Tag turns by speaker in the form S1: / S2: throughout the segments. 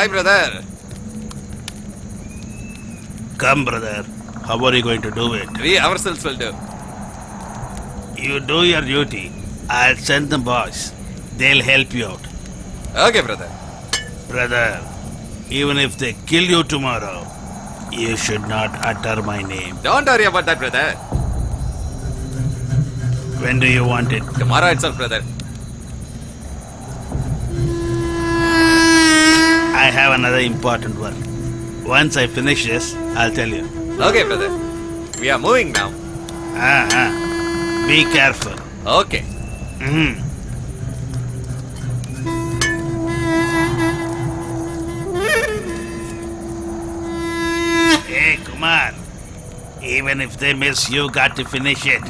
S1: Hi, brother.
S2: Come, brother. How are you going to do it?
S1: We ourselves will do.
S2: You do your duty. I'll send the boys. They'll help you out.
S1: Okay, brother.
S2: Brother, even if they kill you tomorrow, you should not utter my name.
S1: Don't worry about that, brother.
S2: When do you want it?
S1: Tomorrow itself, brother.
S2: I have another important work. Once I finish this, I'll tell you.
S1: Okay, brother. We are moving now.
S2: Be careful.
S1: Okay.
S2: Hey, Kumar. Even if they miss, you got to finish it.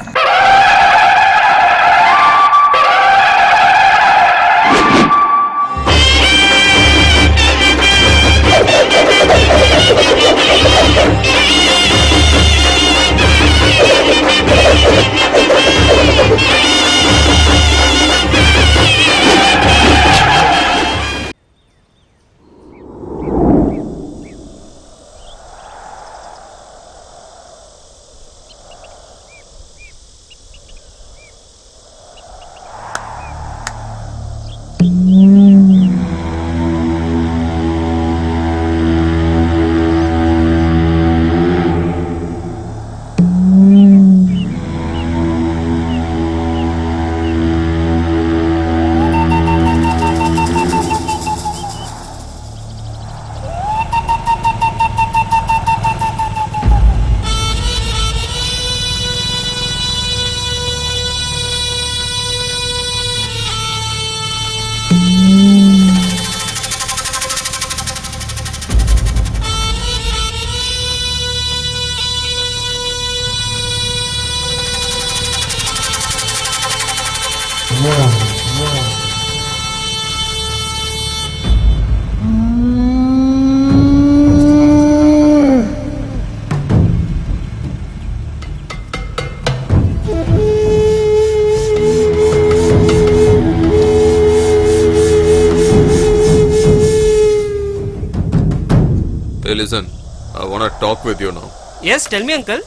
S1: Hey, listen. I want to talk with you now.
S3: Yes, tell me, uncle.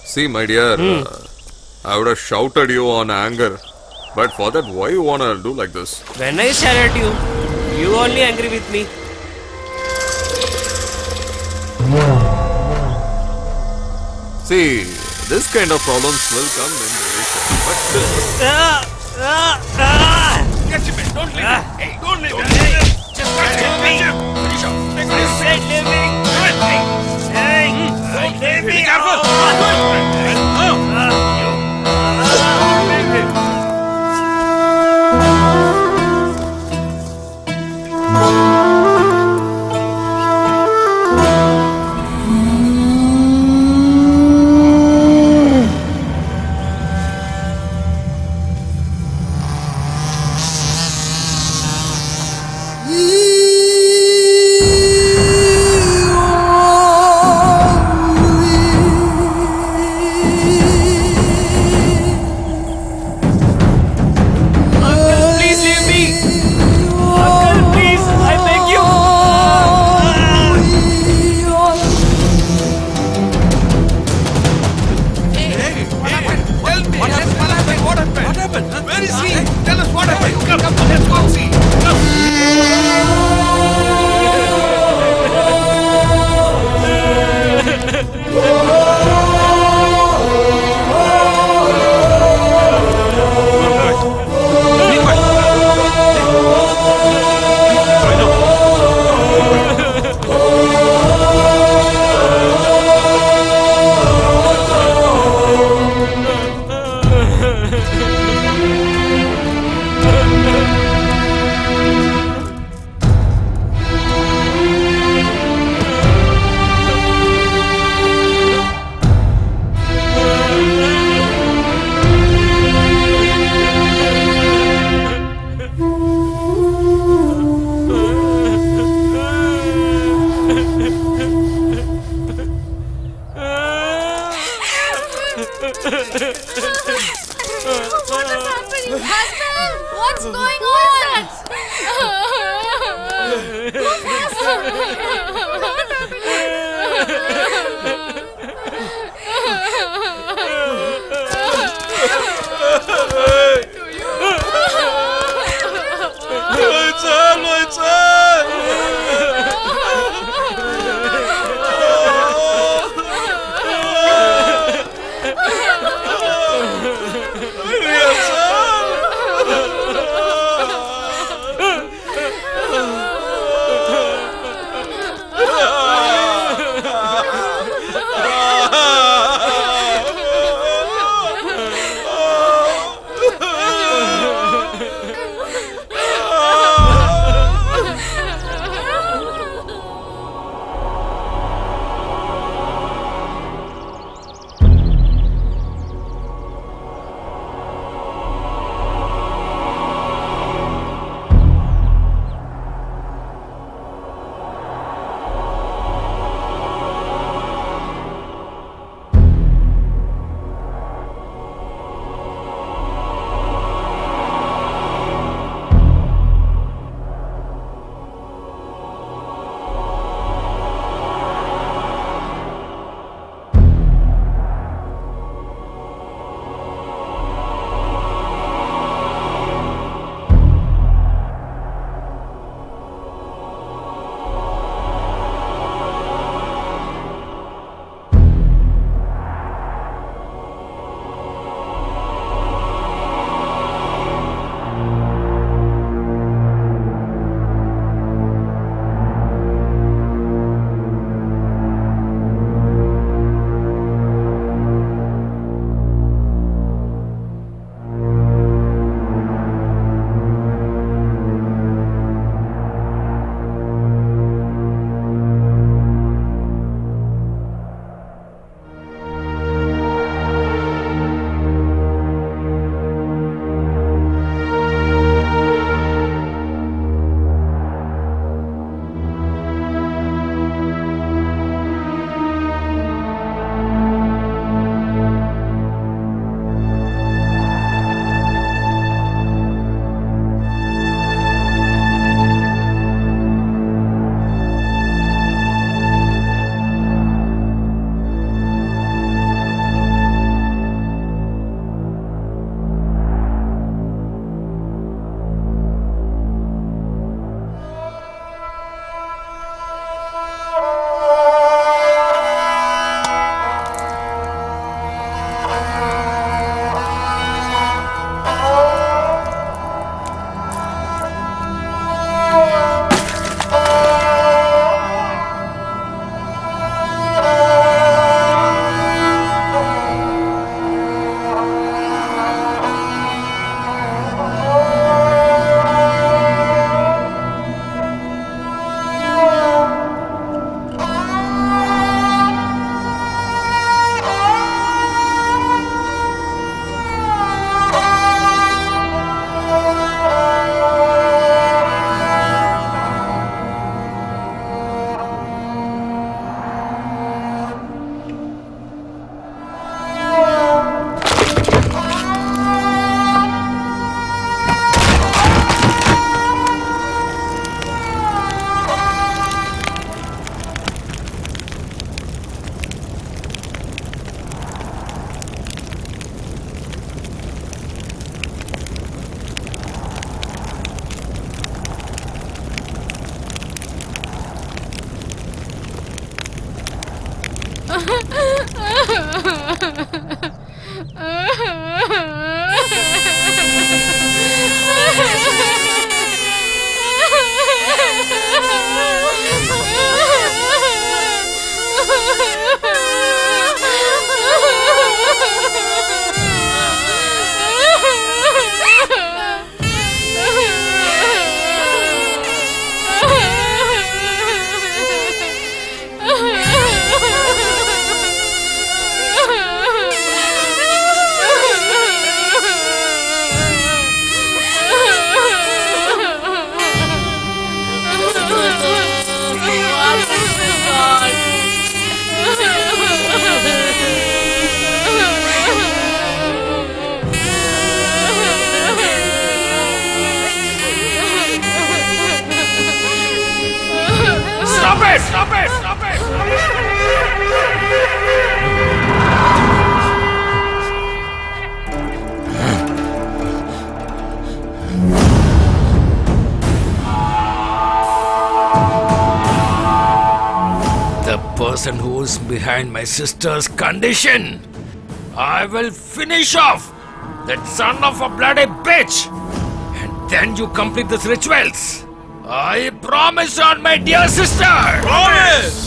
S1: See, my dear, I would have shouted you on anger. But for that, why you want to do like this?
S3: When I shall at you, you only angry with me.
S1: See, this kind of problems will come in relation. But still,
S2: Catch him, man. Don't leave him. Hey, don't leave him. Just catch him. Finish him. I said leave him. Hey, don't leave me. Be careful.
S3: Please leave me. Uncle, please, I beg you.
S2: What happened? Where is he? Tell us what happened. Come, let's go see.
S4: What is happening? Husband, what's going on?
S2: Stop it! Stop it! The person who's behind my sister's condition, I will finish off that son of a bloody bitch. And then you complete these rituals. I promise on my dear sister. Promise!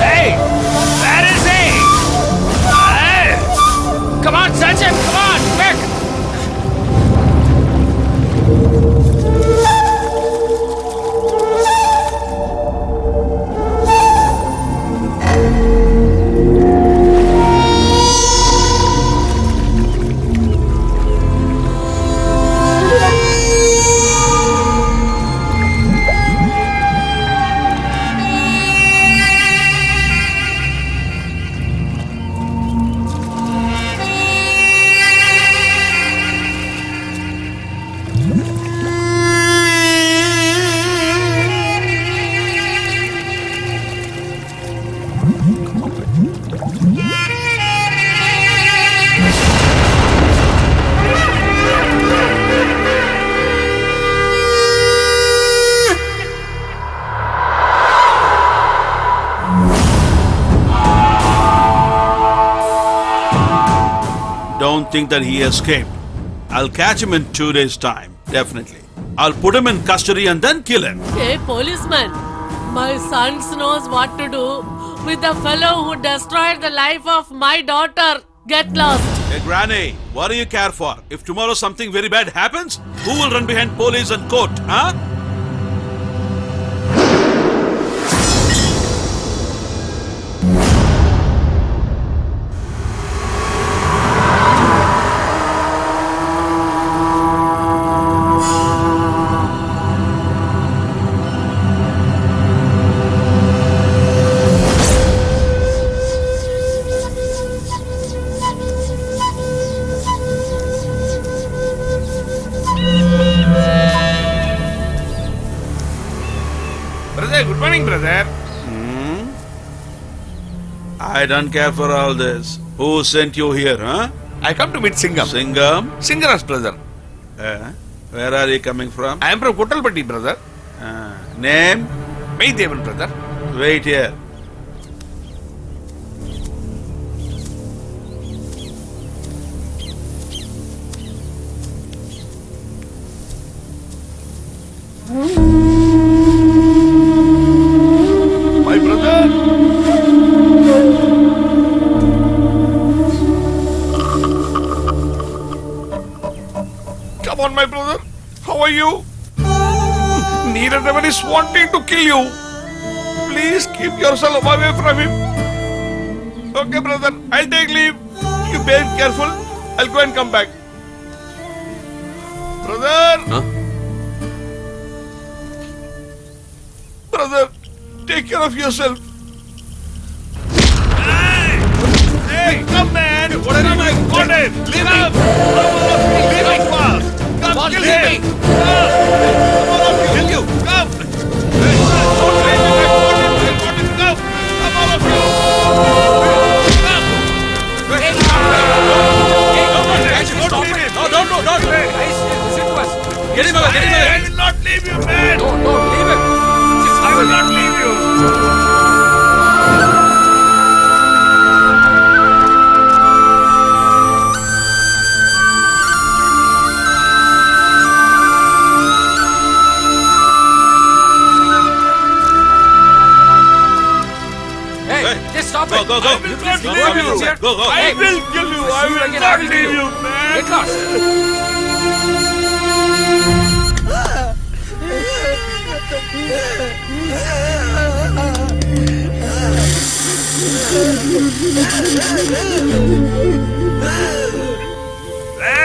S2: Hey! Where is he? Come on, search him! Come on, quick!
S4: Don't think that he escaped. I'll catch him in 2 days' time, definitely. I'll put him in custody and then kill him.
S5: Hey, policeman, my son knows what to do with the fellow who destroyed the life of my daughter. Get lost.
S4: Hey, Granny, what do you care for? If tomorrow something very bad happens, who will run behind police and court, huh?
S2: Brother, good morning, brother.
S4: I don't care for all this. Who sent you here, huh?
S2: I come to meet Singham.
S4: Singham?
S2: Singaras, brother.
S4: Where are you coming from?
S2: I am from Kottalpatti, brother.
S4: Name?
S2: Maydevan, brother.
S4: Wait here.
S2: My brother. Come on, my brother. How are you? Neeradevan is wanting to kill you. Please keep yourself away from him. Okay, brother. I'll take leave.
S4: You be careful. I'll go and come back. Brother!
S1: Huh?
S4: Brother, take care of yourself.
S2: Hey, come man! What are you doing? Got him! Leave him! Leave him fast! Come, kill him! Kill you! Come! Don't leave him! Come! Come, all of you! Come! Hey, don't leave him!
S3: No, don't. Guys, listen to us. Get him away,
S2: I will not leave you, man!
S3: Don't leave him.
S2: I will not leave you!
S3: Hey, just stop
S4: Go,
S3: it.
S4: go.
S2: I will not
S3: Go,
S2: leave you!
S4: Go.
S2: I will kill you! I will not leave you, man!
S3: Get lost.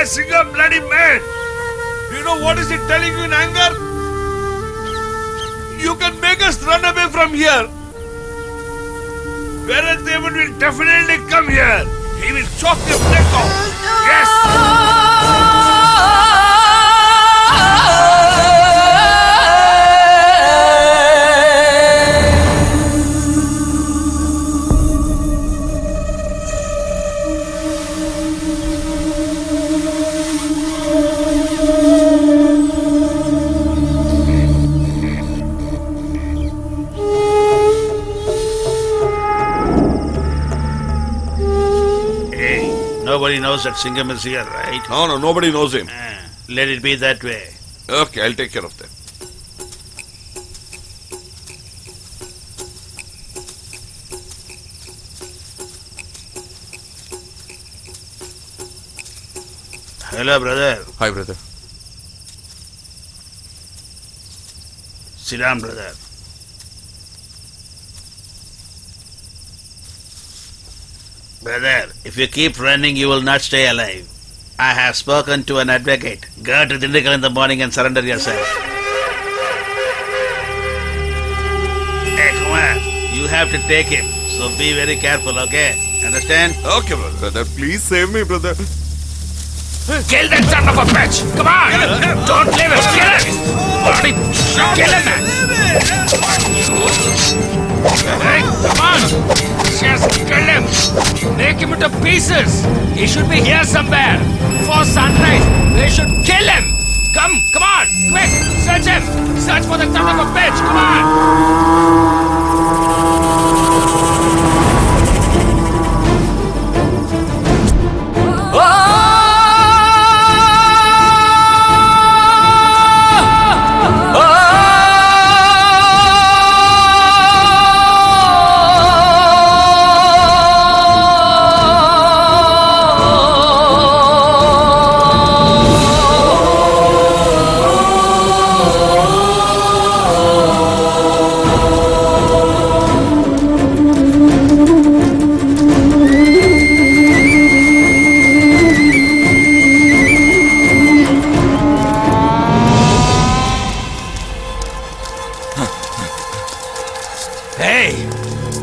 S2: Singham, bloody man! You know what is it telling you in anger? You can make us run away from here. Whereas Devon will definitely come here. He will chop your neck off. Yes!
S4: Nobody knows that Singham is here, right?
S1: No, nobody knows him.
S4: Let it be that way.
S1: Okay, I'll take care of that.
S4: Hello, brother.
S1: Hi, brother.
S4: Sit down, brother. Brother, if you keep running, you will not stay alive. I have spoken to an advocate. Go to Dindigul in the morning and surrender yourself. Hey, Kumar, you have to take him. So be very careful, okay? Understand?
S1: Okay, brother. Please save me, brother.
S2: Kill that son of a bitch! Come on! Don't leave him! Kill him! Bloody kill him, man! Hey, come on! Just kill him! Make him into pieces! He should be here somewhere! Before sunrise, they should kill him! Come on! Quick! Search him! Search for the son of a bitch! Come on!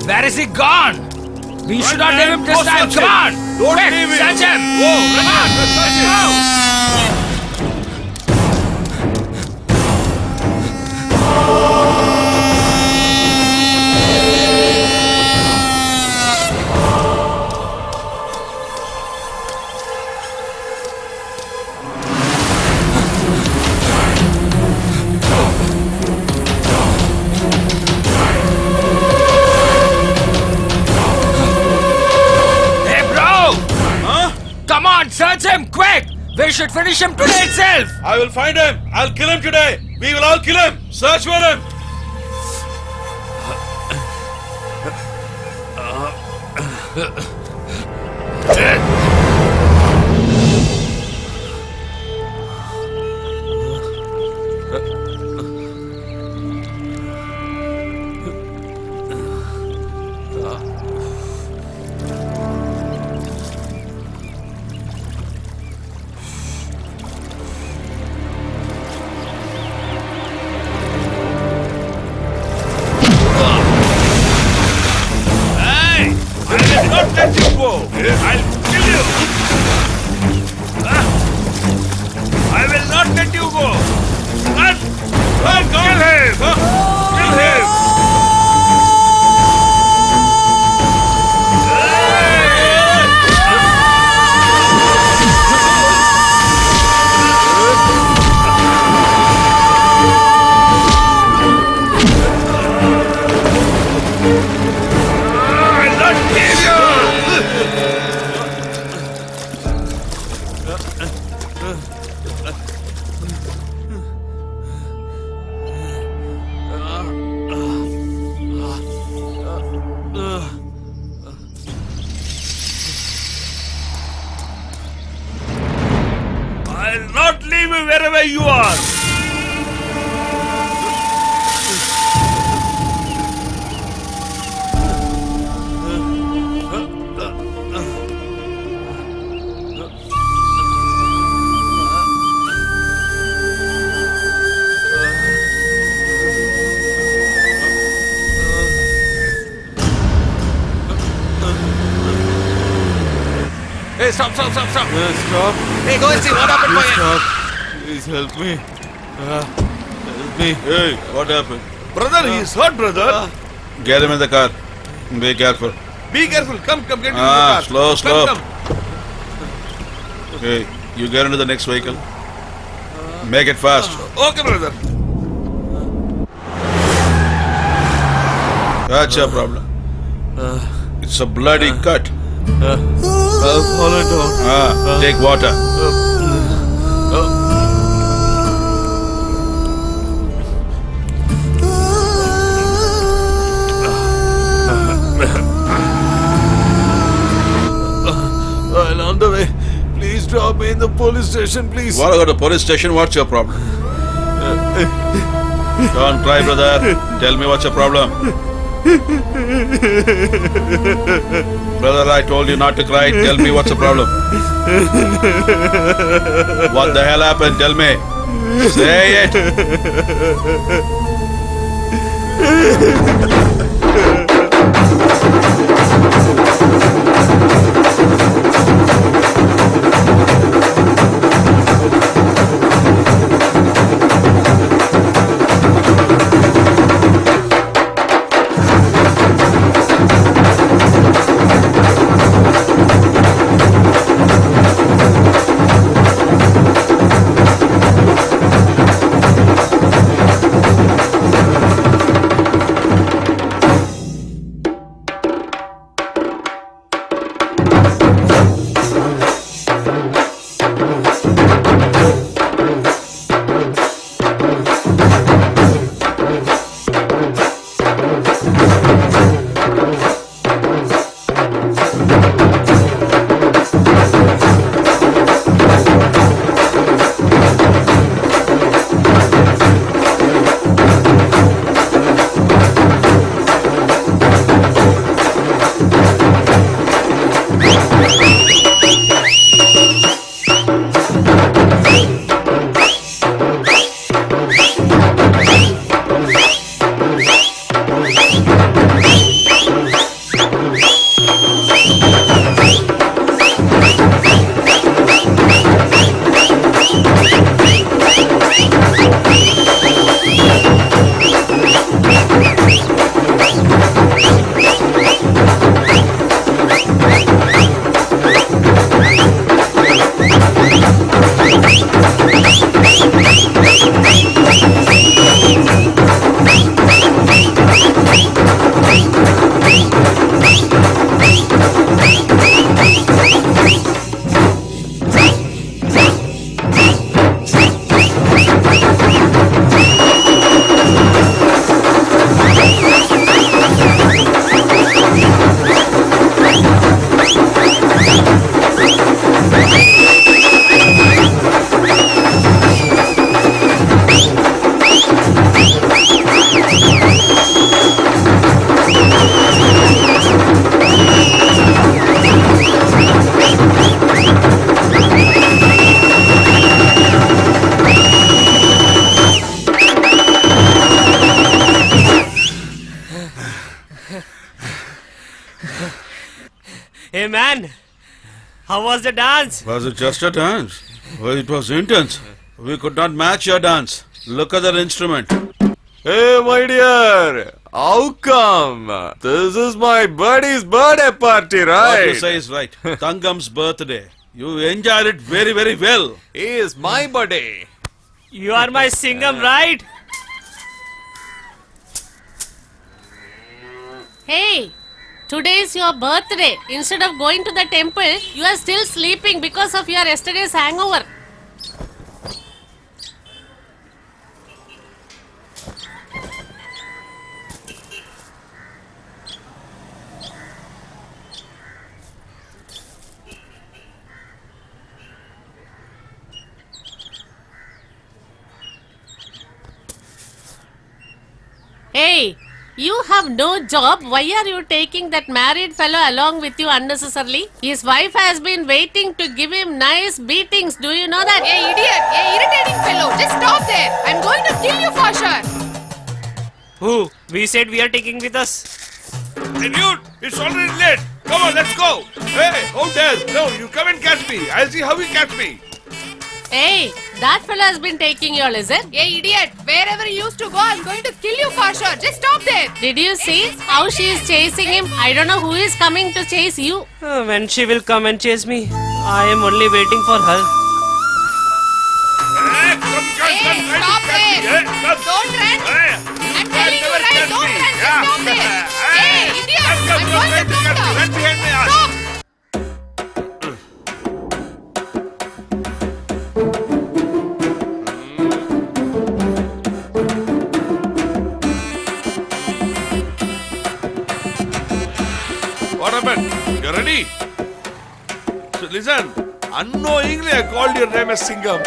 S2: Where is he gone? We should not leave him this time. Come on!
S4: Don't
S2: Quick,
S4: leave him.
S2: search him! Come on! Let's go! Search him, quick! We should finish him today itself!
S4: I will find him. I'll kill him today. We will all kill him. Search for him.
S2: I will not let you go. Run! Run! Kill him! Kill him! I'll not kill you! I'll not leave you wherever you are.
S1: Hey, stop.
S3: Stop.
S1: Hey, go and see what happened for you.
S3: Stop. Please help me. Help me.
S4: Hey, what happened?
S2: Brother, he is hurt, brother.
S4: Get him in the car. Be careful.
S2: Be careful. Come, get into the
S4: Ah,
S2: car.
S4: slow.
S2: Come.
S4: Hey, you get into the next vehicle. Make it fast.
S2: Okay, brother.
S4: That's your problem. It's a bloody cut.
S3: I've fallen down.
S4: Take water.
S3: While on the way, please drop me in the police station, please.
S4: Want to go to police station? What's your problem? Don't cry, brother. Tell me what's your problem. Brother, I told you not to cry. Tell me what's the problem. What the hell happened? Tell me. Say it.
S3: How was the dance?
S4: Was it just a dance? Well, it was intense. We could not match your dance. Look at that instrument.
S1: Hey, my dear, how come? This is my buddy's birthday party,
S4: What
S1: right?
S4: you say is right. Tangam's birthday. You enjoyed it very, very well.
S1: He is my buddy.
S3: You are my Singham, right?
S5: Hey, today is your birthday. Instead of going to the temple, you are still sleeping because of your yesterday's hangover. Hey, you have no job. Why are you taking that married fellow along with you unnecessarily? His wife has been waiting to give him nice beatings. Do you know that?
S6: Hey idiot! Hey irritating fellow! Just stop there! I'm going to kill you for sure!
S3: Who? We said we are taking with us.
S2: Hey, dude, it's already late. Come on, let's go. Hey, how dare? No, you come and catch me. I'll see how you catch me.
S5: Hey, that fellow has been taking your lizard.
S6: Hey idiot! Wherever you used to go, I'm going to kill you for sure! Just stop there!
S5: Did you see how she is chasing him? I don't know who is coming to chase you.
S3: When she will come and chase me, I am only waiting for her.
S2: Hey, come,
S6: Hey,
S2: try to
S6: stop
S2: catch me.
S6: there!
S2: Hey, come.
S6: Don't run!
S2: Hey,
S6: I'm telling you
S2: never
S6: right,
S2: catch
S6: don't
S2: me.
S6: run! Just
S2: Yeah.
S6: stop there! Hey idiot!
S2: Come,
S6: I'm
S2: come,
S6: going
S2: try
S6: to
S2: to catch me.
S6: thunder!
S2: Run behind my ass.
S6: Stop!
S2: What happened? You ready? So listen, unknowingly I called your name as Singham.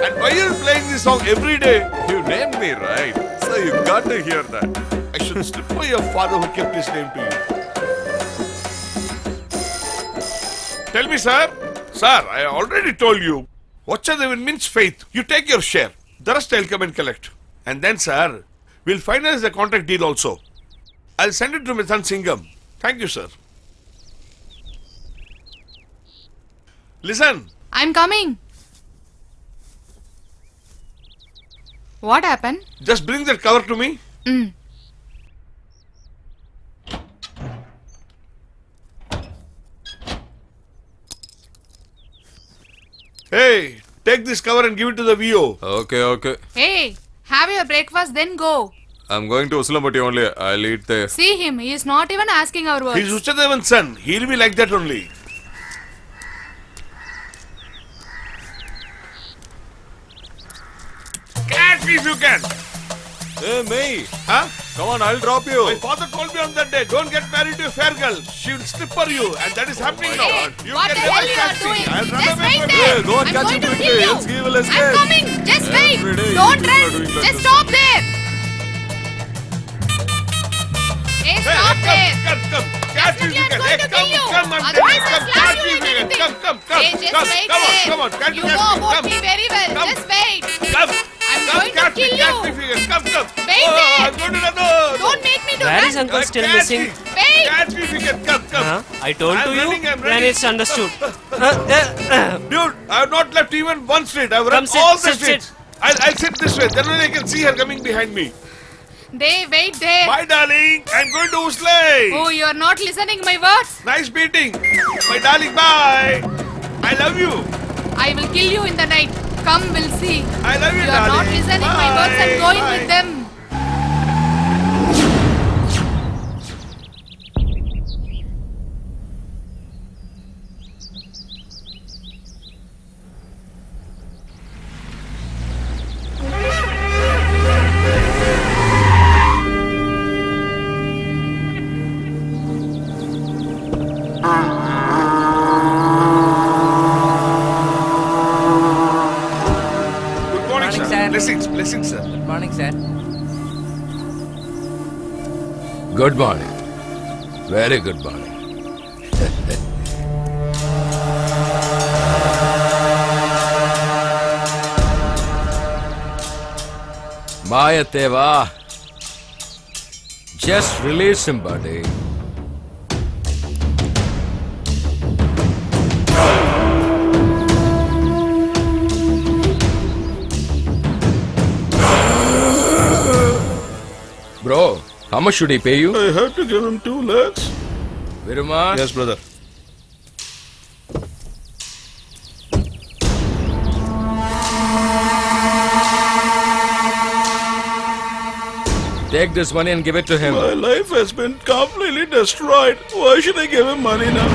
S2: And why are you playing this song every day?
S1: You named me, right? So you got to hear that.
S2: I should slip for your father who kept his name to you. Tell me, sir. Sir, I already told you. Whatsoever means faith. You take your share. The rest I'll come and collect. And then, sir, we'll finalize the contract deal also. I'll send it to my son Singham. Thank you, sir. Listen.
S6: I'm coming! What happened?
S2: Just bring that cover to me.
S6: Mm.
S2: Hey, take this cover and give it to the VO.
S1: Okay, okay.
S6: Hey, have your breakfast then go.
S1: I'm going to Usulamati only. I'll eat there.
S6: See him, he is not even asking our words.
S2: He's Uchadevan's son. He'll be like that only. Catch me if you can.
S1: Hey, May.
S2: Huh?
S1: Come on, I'll drop you.
S2: My father told me on that day, don't get married to a fair girl. She will slipper you, and that is happening now.
S6: Hey,
S2: You
S6: what
S2: can
S6: the
S2: never
S6: hell you are
S2: catch me.
S6: doing?
S2: I'll run
S6: Just
S2: away
S6: wait
S2: from
S6: there.
S1: Hey, go and
S6: I'm
S1: catch
S6: going
S1: him
S6: to
S1: quickly,
S6: kill you.
S1: else he will escape.
S6: I'm coming. Just wait.
S1: Every day
S6: Don't
S1: you are
S6: run.
S1: doing like
S6: Just
S1: this.
S6: stop there. Hey,
S2: Hey,
S6: stop there.
S2: come. Catch me if you can.
S6: Definitely I'm going to kill you.
S2: Come, I'm
S6: Otherwise
S2: telling you,
S6: I'll
S2: come.
S6: slash
S2: Catch
S6: you
S2: me if
S6: and
S2: you can.
S6: everything.
S2: Come.
S6: Hey, just wait there.
S2: Come on. Catch
S6: You
S2: me.
S6: know about
S2: Come.
S6: me very well.
S2: Come.
S6: Just wait.
S2: Come.
S6: I'm
S2: Come,
S6: going to
S2: catch me,
S6: kill
S2: catch
S6: you.
S2: me if you can. Come.
S6: Wait
S2: Oh,
S6: there.
S2: I'm going to run.
S6: Don't make me do
S3: Where
S6: that.
S3: is uncle still
S2: Catch
S3: missing?
S2: me.
S6: Wait.
S2: Catch me if you can. Come.
S3: Huh? I told
S2: I'm
S3: to you
S2: running, I'm
S3: when
S2: running.
S3: it's understood.
S2: Dude, I have not left even one street. I've run
S3: Come sit,
S2: all the
S3: sit,
S2: streets.
S3: sit.
S2: I'll sit this way. Then only I can see her coming behind me.
S6: They wait there.
S2: Bye, darling. I'm going to Uslay.
S6: Oh, you are not listening my words.
S2: Nice meeting. My darling, bye. I love you.
S6: I will kill you in the night. Come, we'll see.
S2: I love you,
S6: You are
S2: darling.
S6: not listening my words and
S2: Bye.
S6: going
S2: Bye.
S6: with them.
S2: Good morning, sir.
S7: sir.
S2: Blessings, sir.
S7: Good morning, sir.
S8: Good morning. Very good morning. Mayateva, just release him, buddy. How much should he pay you?
S7: I have to give him 2 lakhs.
S8: Viruma?
S7: Yes, brother.
S8: Take this money and give it to him.
S7: My life has been completely destroyed. Why should I give him money now?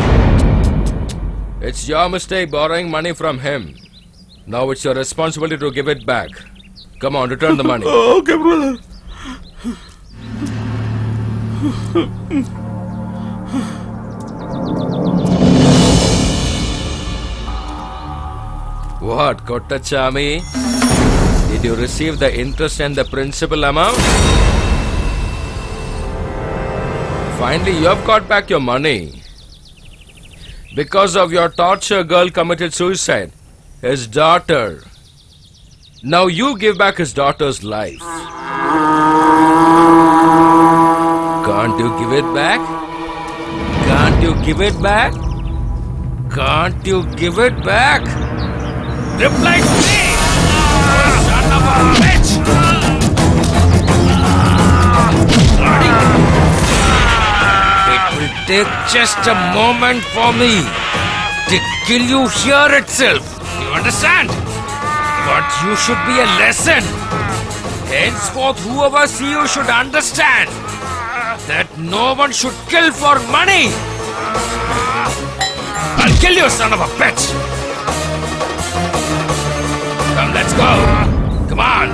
S8: It's your mistake borrowing money from him. Now it's your responsibility to give it back. Come on, return the money.
S7: Okay, brother.
S8: What, Kottachami? Did you receive the interest and the principal amount? Finally, you have got back your money. Because of your torture, girl committed suicide. His daughter. Now you give back his daughter's life. Can't you give it back? Can't you give it back? Can't you give it back?
S2: Reply to me! Son of a bitch!
S8: It will take just a moment for me to kill you here itself. You understand? But you should be a lesson. Henceforth, whoever see you should understand that no one should kill for money. I'll kill you, son of a bitch. Come, let's go. Come on.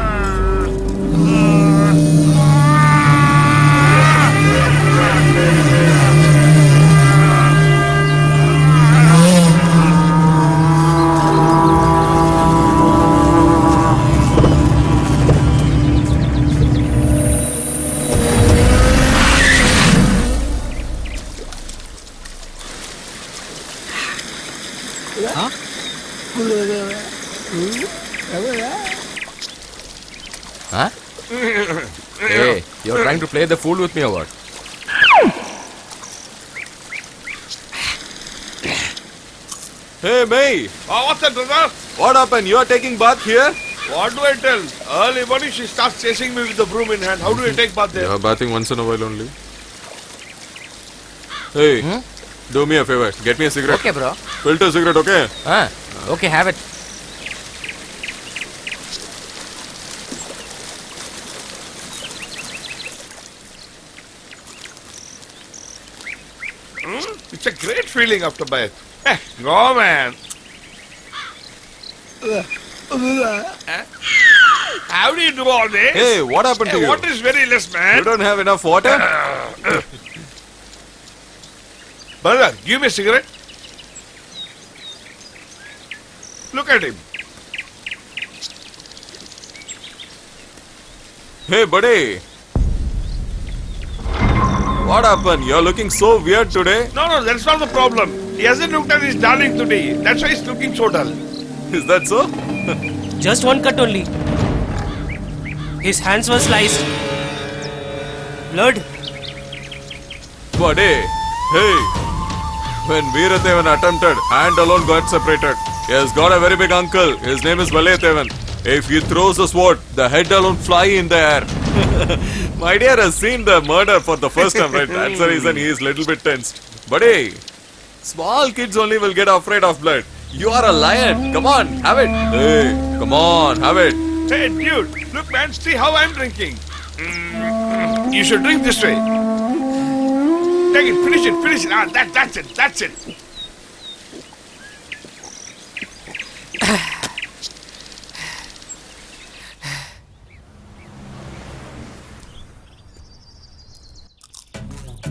S8: Huh? Hey, you're trying to play the fool with me or what?
S1: Hey, May,
S7: Oh, what's that, brother?
S1: what happened? You are taking bath here?
S7: What do I tell? Early morning she starts chasing me with the broom in hand. How do I take bath
S1: You
S7: there?
S1: are bathing once in a while only. Hey, do me a favor. Get me a cigarette.
S3: Okay, bro.
S1: Filter cigarette, okay?
S3: Okay, have it.
S7: It's a great feeling after bath. Go, man. How do you do all this?
S1: Hey, what happened to you?
S7: What is very less, man?
S1: You don't have enough water?
S7: Brother, give me a cigarette. Look at him.
S1: Hey, buddy. What happened? You're looking so weird today.
S7: No, that's not the problem. He hasn't looked at his darling today. That's why he's looking so dull.
S1: Is that so?
S3: Just one cut only. His hands were sliced. Blood.
S1: Buddy. Hey. When Veerathevan attempted, hand alone got separated. He has got a very big uncle. His name is Valayathevan. If he throws a sword, the head alone fly in the air. My dear has seen the murder for the first time, right? That's the reason he is little bit tensed. But hey, small kids only will get afraid of blood. You are a lion. Come on, have it. Hey, come on, have it.
S7: Hey, dude, look, man, see how I'm drinking. You should drink this way. Take it, finish it, finish it. That's it, that's it.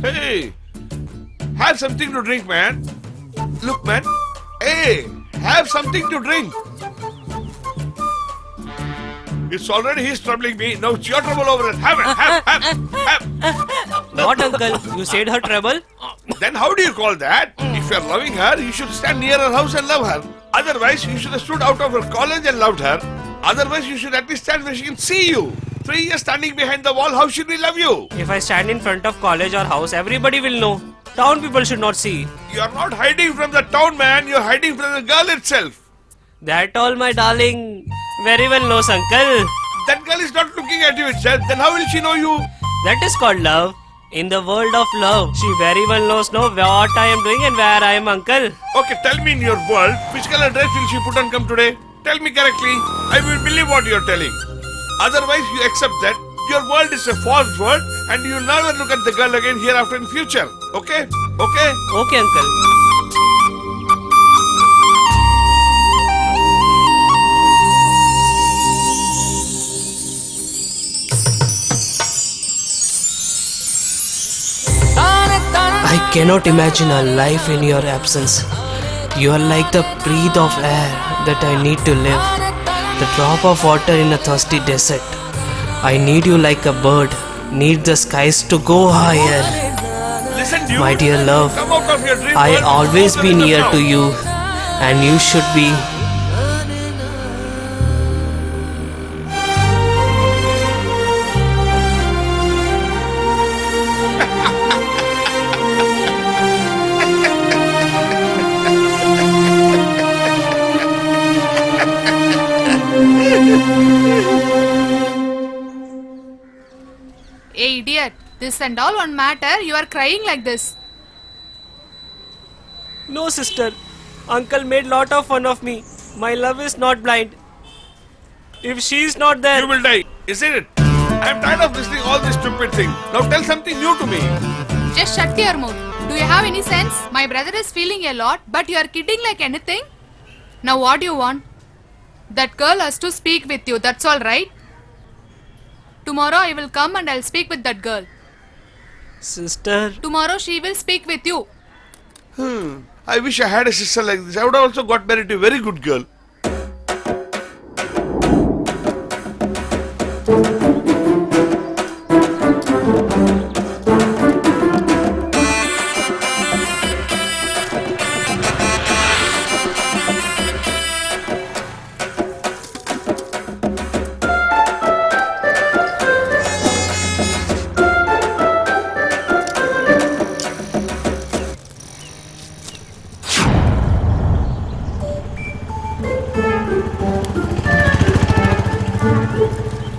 S7: Hey, have something to drink, man. Look, man. Hey, have something to drink. It's already he's troubling me. Now it's your trouble over it. Have it, have.
S3: What, uncle? You said her trouble?
S7: Then how do you call that? If you're loving her, you should stand near her house and love her. Otherwise, you should have stood out of her college and loved her. Otherwise, you should at least stand where she can see you. 3 years standing behind the wall, how should we love you?
S3: If I stand in front of college or house, everybody will know. Town people should not see.
S7: You're not hiding from the town, man. You're hiding from the girl itself.
S3: That all, my darling, very well knows, uncle.
S7: That girl is not looking at you itself. Then how will she know you?
S3: That is called love. In the world of love, she very well knows what I am doing and where I am, uncle.
S7: Okay, tell me in your world, which color dress will she put on come today? Tell me correctly. I will believe what you are telling. Otherwise, you accept that your world is a false world and you will never look at the girl again hereafter in future. Okay? Okay?
S3: Okay, uncle. I cannot imagine a life in your absence. You are like the breath of air that I need to live, the drop of water in a thirsty desert. I need you like a bird, need the skies to go higher.
S7: Listen, dude.
S3: My dear love,
S7: Come out of your dream
S3: I
S7: world.
S3: always
S7: Go
S3: be
S7: to the
S3: near
S7: now.
S3: to you, and you should be.
S6: Hey, idiot. This and all one matter. You are crying like this.
S3: No, sister. Uncle made lot of fun of me. My love is not blind. If she is not there,
S7: You will die, isn't it? I am tired of listening all this stupid thing. Now tell something new to me.
S6: Just shut your mouth. Do you have any sense? My brother is feeling a lot, but you are kidding like anything. Now what do you want? That girl has to speak with you. That's all right. Tomorrow I will come and I'll speak with that girl.
S3: sister.
S6: Tomorrow she will speak with you.
S7: I wish I had a sister like this. I would have also got married to a very good girl.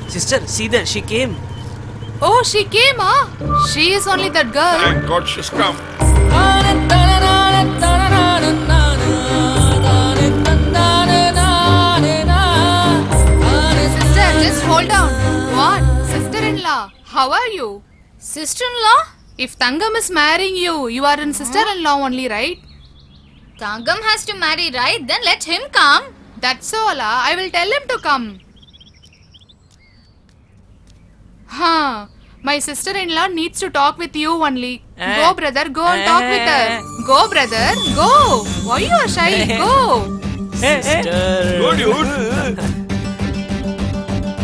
S3: Sister, see there, she came.
S6: Oh, she came, huh? She is only that girl.
S7: Thank God she's come.
S6: Sister, just hold on. What? Sister-in-law, how are you?
S9: Sister-in-law?
S6: If Tangam is marrying you, you are in sister-in-law only, right?
S9: Tangam has to marry, right? Then let him come.
S6: That's all. I will tell him to come. Huh. My sister-in-law needs to talk with you only. Go, brother. Go and talk with her. Go, brother. Go. Why you are shy? Go.
S3: Sister.
S7: Go, dude.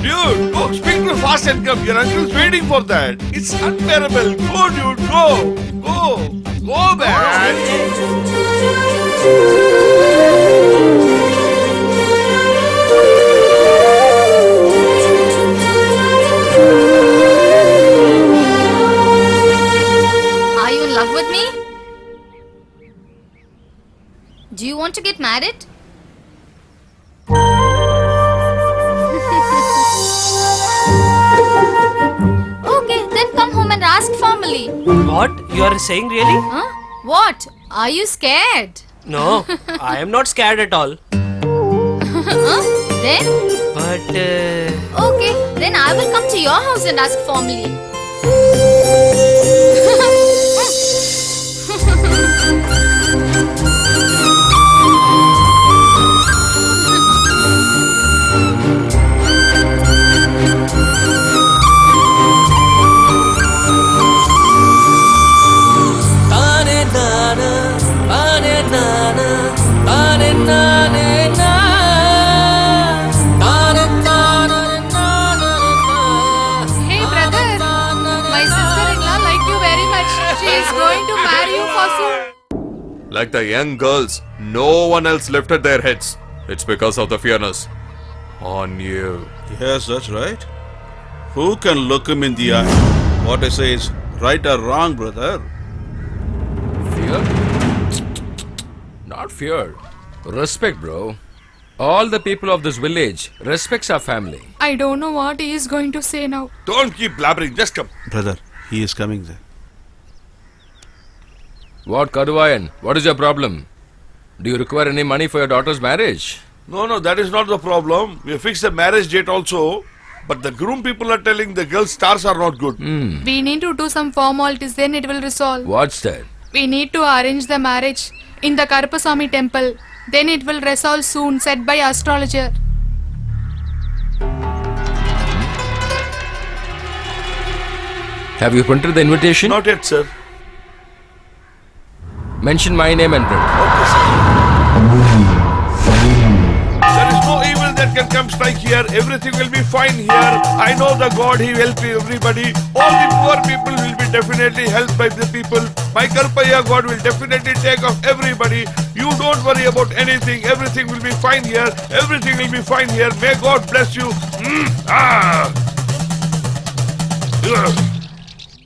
S7: Dude, go speak to fast and come. Your uncle's waiting for that. It's unbearable. Go, dude. Go. Go. Go back.
S9: Are you in love with me? Do you want to get married? Okay, then come home and ask formally.
S3: What? You are saying really?
S9: Huh? What? Are you scared?
S3: No, I am not scared at all.
S9: Huh? Then?
S3: But,
S9: Okay, then I will come to your house and ask formally.
S6: Hey, brother. My sister-in-law liked you very much. She is going to marry you for soon.
S1: Like the young girls, no one else lifted their heads. It's because of the fairness on you.
S10: Yes, that's right. Who can look him in the eye? What I say is right or wrong, brother.
S8: Fear? Not fear. Respect, bro. All the people of this village respects our family.
S6: I don't know what he is going to say now.
S7: Don't keep blabbering, just come.
S10: Brother, he is coming there.
S8: What, Kaduvayan? What is your problem? Do you require any money for your daughter's marriage?
S7: No, that is not the problem. We fixed the marriage date also. But the groom people are telling the girl's stars are not good.
S6: We need to do some formalities, then it will resolve.
S8: What's that?
S6: We need to arrange the marriage in the Karupasamy temple. Then it will resolve soon, said by astrologer.
S8: Have you printed the invitation?
S7: Not yet, sir.
S8: Mention my name and print.
S7: Okay, sir. There is no evil that can come strike here. Everything will be fine here. I know the God, He will help everybody. All the poor people will be definitely helped by the people. My Karpaya God will definitely take off everybody. You don't worry about anything. Everything will be fine here. Everything will be fine here. May God bless you.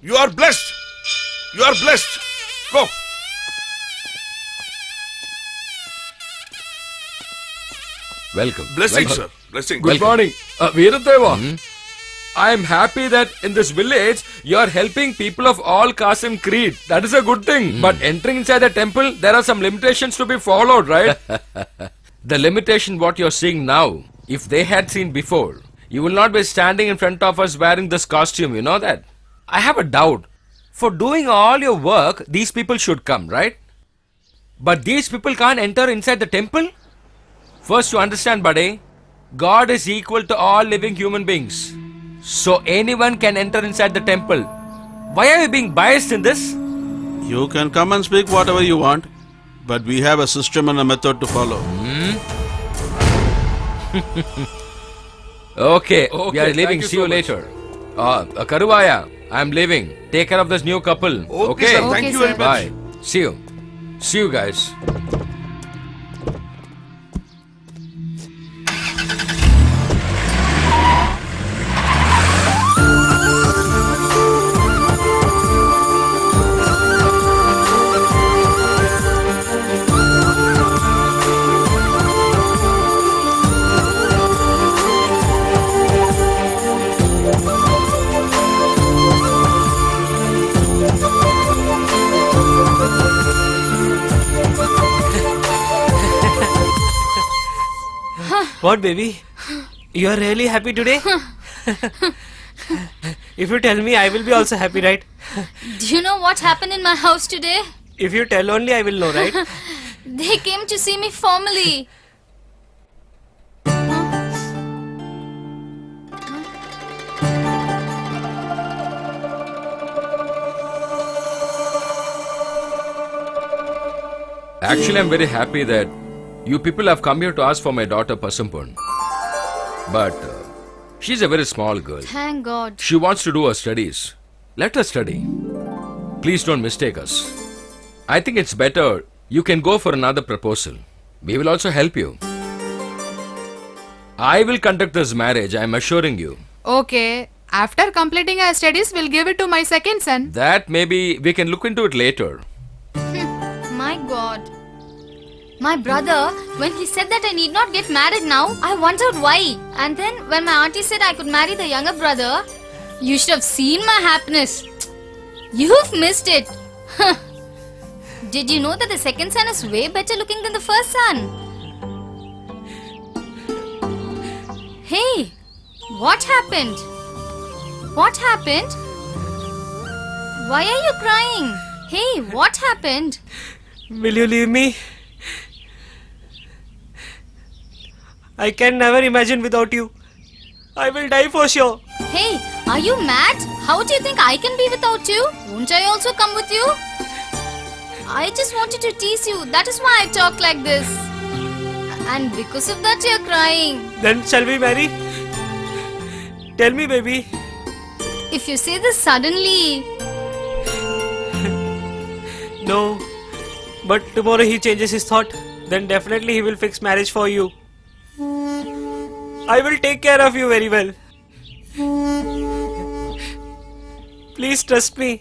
S7: You are blessed. You are blessed. Go.
S8: Welcome.
S7: Blessing,
S8: Welcome.
S7: sir. Blessing.
S8: Good morning. Veeradeva. I am happy that in this village you are helping people of all caste and creed. That is a good thing. But entering inside the temple, there are some limitations to be followed, right? The limitation what you are seeing now, if they had seen before, you will not be standing in front of us wearing this costume, you know that? I have a doubt. For doing all your work, these people should come, right? But these people can't enter inside the temple? First, you understand, buddy, God is equal to all living human beings. So anyone can enter inside the temple. Why are you being biased in this?
S10: You can come and speak whatever you want, but we have a system and a method to follow.
S8: Okay, we are
S1: thank
S8: leaving.
S1: you
S8: See
S1: so
S8: you
S1: much.
S8: later. Karuvaya, I am leaving. Take care of this new couple.
S7: Okay, sir. Thank
S6: Okay,
S7: you very
S6: sir.
S7: much.
S8: Bye. See you. See you guys.
S3: What, baby? You are really happy today? If you tell me, I will be also happy, right?
S9: Do you know what happened in my house today?
S3: If you tell only, I will know, right?
S9: They came to see me formally.
S8: Actually, I'm very happy that you people have come here to ask for my daughter Pasumpan. But she's a very small girl.
S9: Thank God.
S8: She wants to do her studies. Let her study. Please don't mistake us. I think it's better you can go for another proposal. We will also help you. I will conduct this marriage, I am assuring you.
S6: Okay. After completing our studies, we'll give it to my second son.
S8: That maybe we can look into it later.
S9: My God. My brother, when he said that I need not get married now, I wondered why. And then when my auntie said I could marry the younger brother, you should have seen my happiness. You've missed it. Did you know that the second son is way better looking than the first son? Hey, what happened? What happened? Why are you crying? Hey, what happened?
S3: Will you leave me? I can never imagine without you. I will die for sure.
S9: Hey, are you mad? How do you think I can be without you? Won't I also come with you? I just wanted to tease you. That is why I talk like this. And because of that, you're crying.
S3: Then shall we marry? Tell me, baby.
S9: If you say this suddenly,
S3: No. But tomorrow he changes his thought. Then definitely he will fix marriage for you. I will take care of you very well. Please trust me.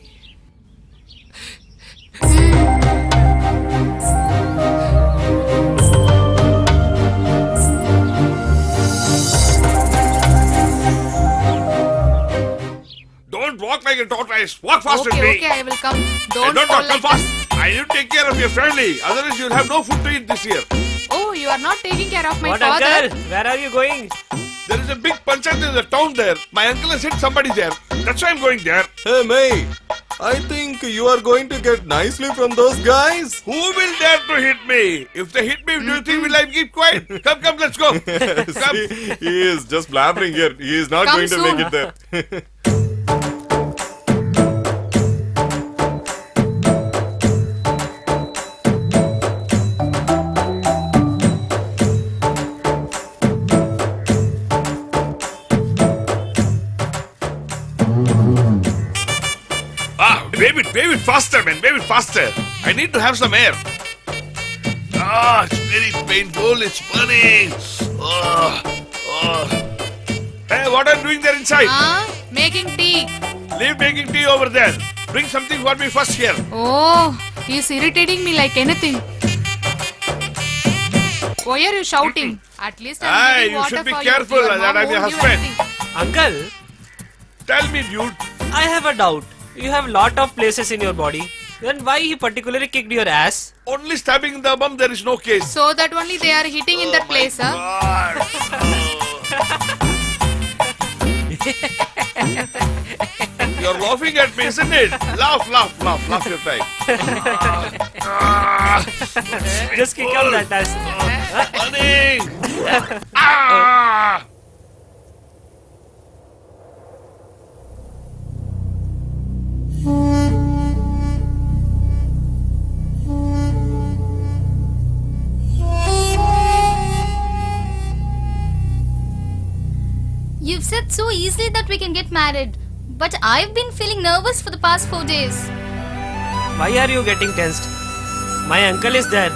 S7: Christ. Walk faster,
S6: Okay,
S7: me.
S6: okay, I will come.
S7: Hey,
S6: Don't
S7: don't
S6: fall
S7: talk, come
S6: like
S7: fast. I need to take care of your family. Otherwise, you'll have no food to eat this year.
S6: Oh, you are not taking care of my
S3: What,
S6: father.
S3: uncle? Where are you going?
S7: There is a big panchayat in the town there. My uncle has sent somebody there. That's why I'm going there.
S1: Hey, May, I think you are going to get nicely from those guys.
S7: Who will dare to hit me? If they hit me, do you think will I keep quiet? Come, let's go. Come.
S1: See, he is just blabbering here. He is not
S6: Come
S1: going to
S6: soon.
S1: make it there.
S7: Wave it faster, man. Wave it faster. I need to have some air. Ah, it's very painful. It's burning. Hey, what are you doing there inside?
S6: Making tea.
S7: Leave making tea over there. Bring something for me first here.
S6: Oh, he's irritating me like anything. Why are you shouting? At least I'm
S7: Hey,
S6: giving
S7: you
S6: water
S7: should be
S6: for
S7: careful
S6: you. Your
S7: that
S6: mom
S7: I'm your
S6: won't give
S7: husband.
S6: anything.
S3: Uncle,
S7: Tell me, dude.
S3: I have a doubt. You have lot of places in your body. Then why he particularly kicked your ass?
S7: Only stabbing in the bum, there is no case.
S6: So that only they are hitting in that place, huh?
S7: You're laughing at me, isn't it? Laugh your time.
S3: Just kick out that ass.
S7: Burning! Ah!
S9: You've said so easily that we can get married. But I've been feeling nervous for the past 4 days.
S3: Why are you getting tensed? My uncle is there.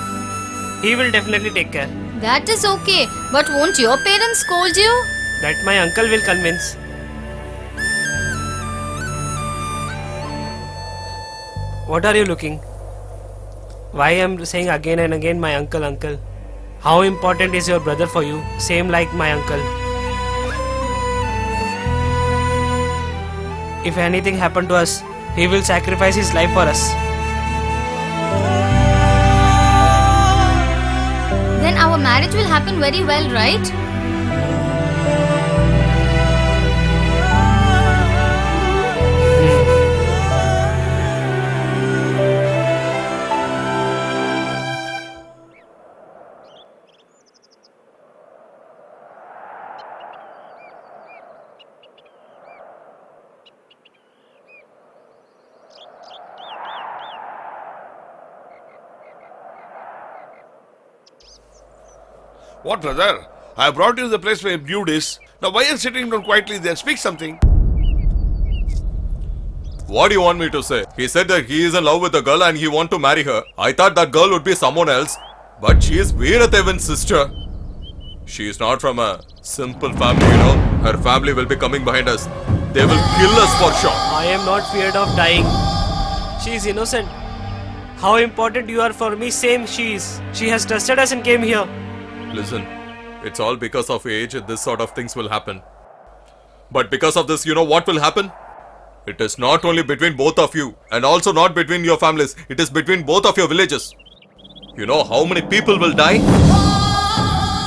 S3: He will definitely take care.
S9: That is okay. But won't your parents scold you?
S3: That my uncle will convince. What are you looking? Why I'm saying again and again my uncle, uncle? How important is your brother for you? Same like my uncle. If anything happened to us, he will sacrifice his life for us.
S9: Then our marriage will happen very well, right?
S7: What, brother? I brought you to the place where Dude is. Now, why are you sitting down quietly there? Speak something.
S1: What do you want me to say? He said that he is in love with a girl and he want to marry her. I thought that girl would be someone else, but she is Veerathevan's sister. She is not from a simple family, you know. Her family will be coming behind us. They will kill us for sure.
S3: I am not feared of dying. She is innocent. How important you are for me, same she is. She has trusted us and came here.
S1: Listen, it's all because of age this sort of things will happen. But because of this, you know what will happen? It is not only between both of you and also not between your families. It is between both of your villages. You know how many people will die?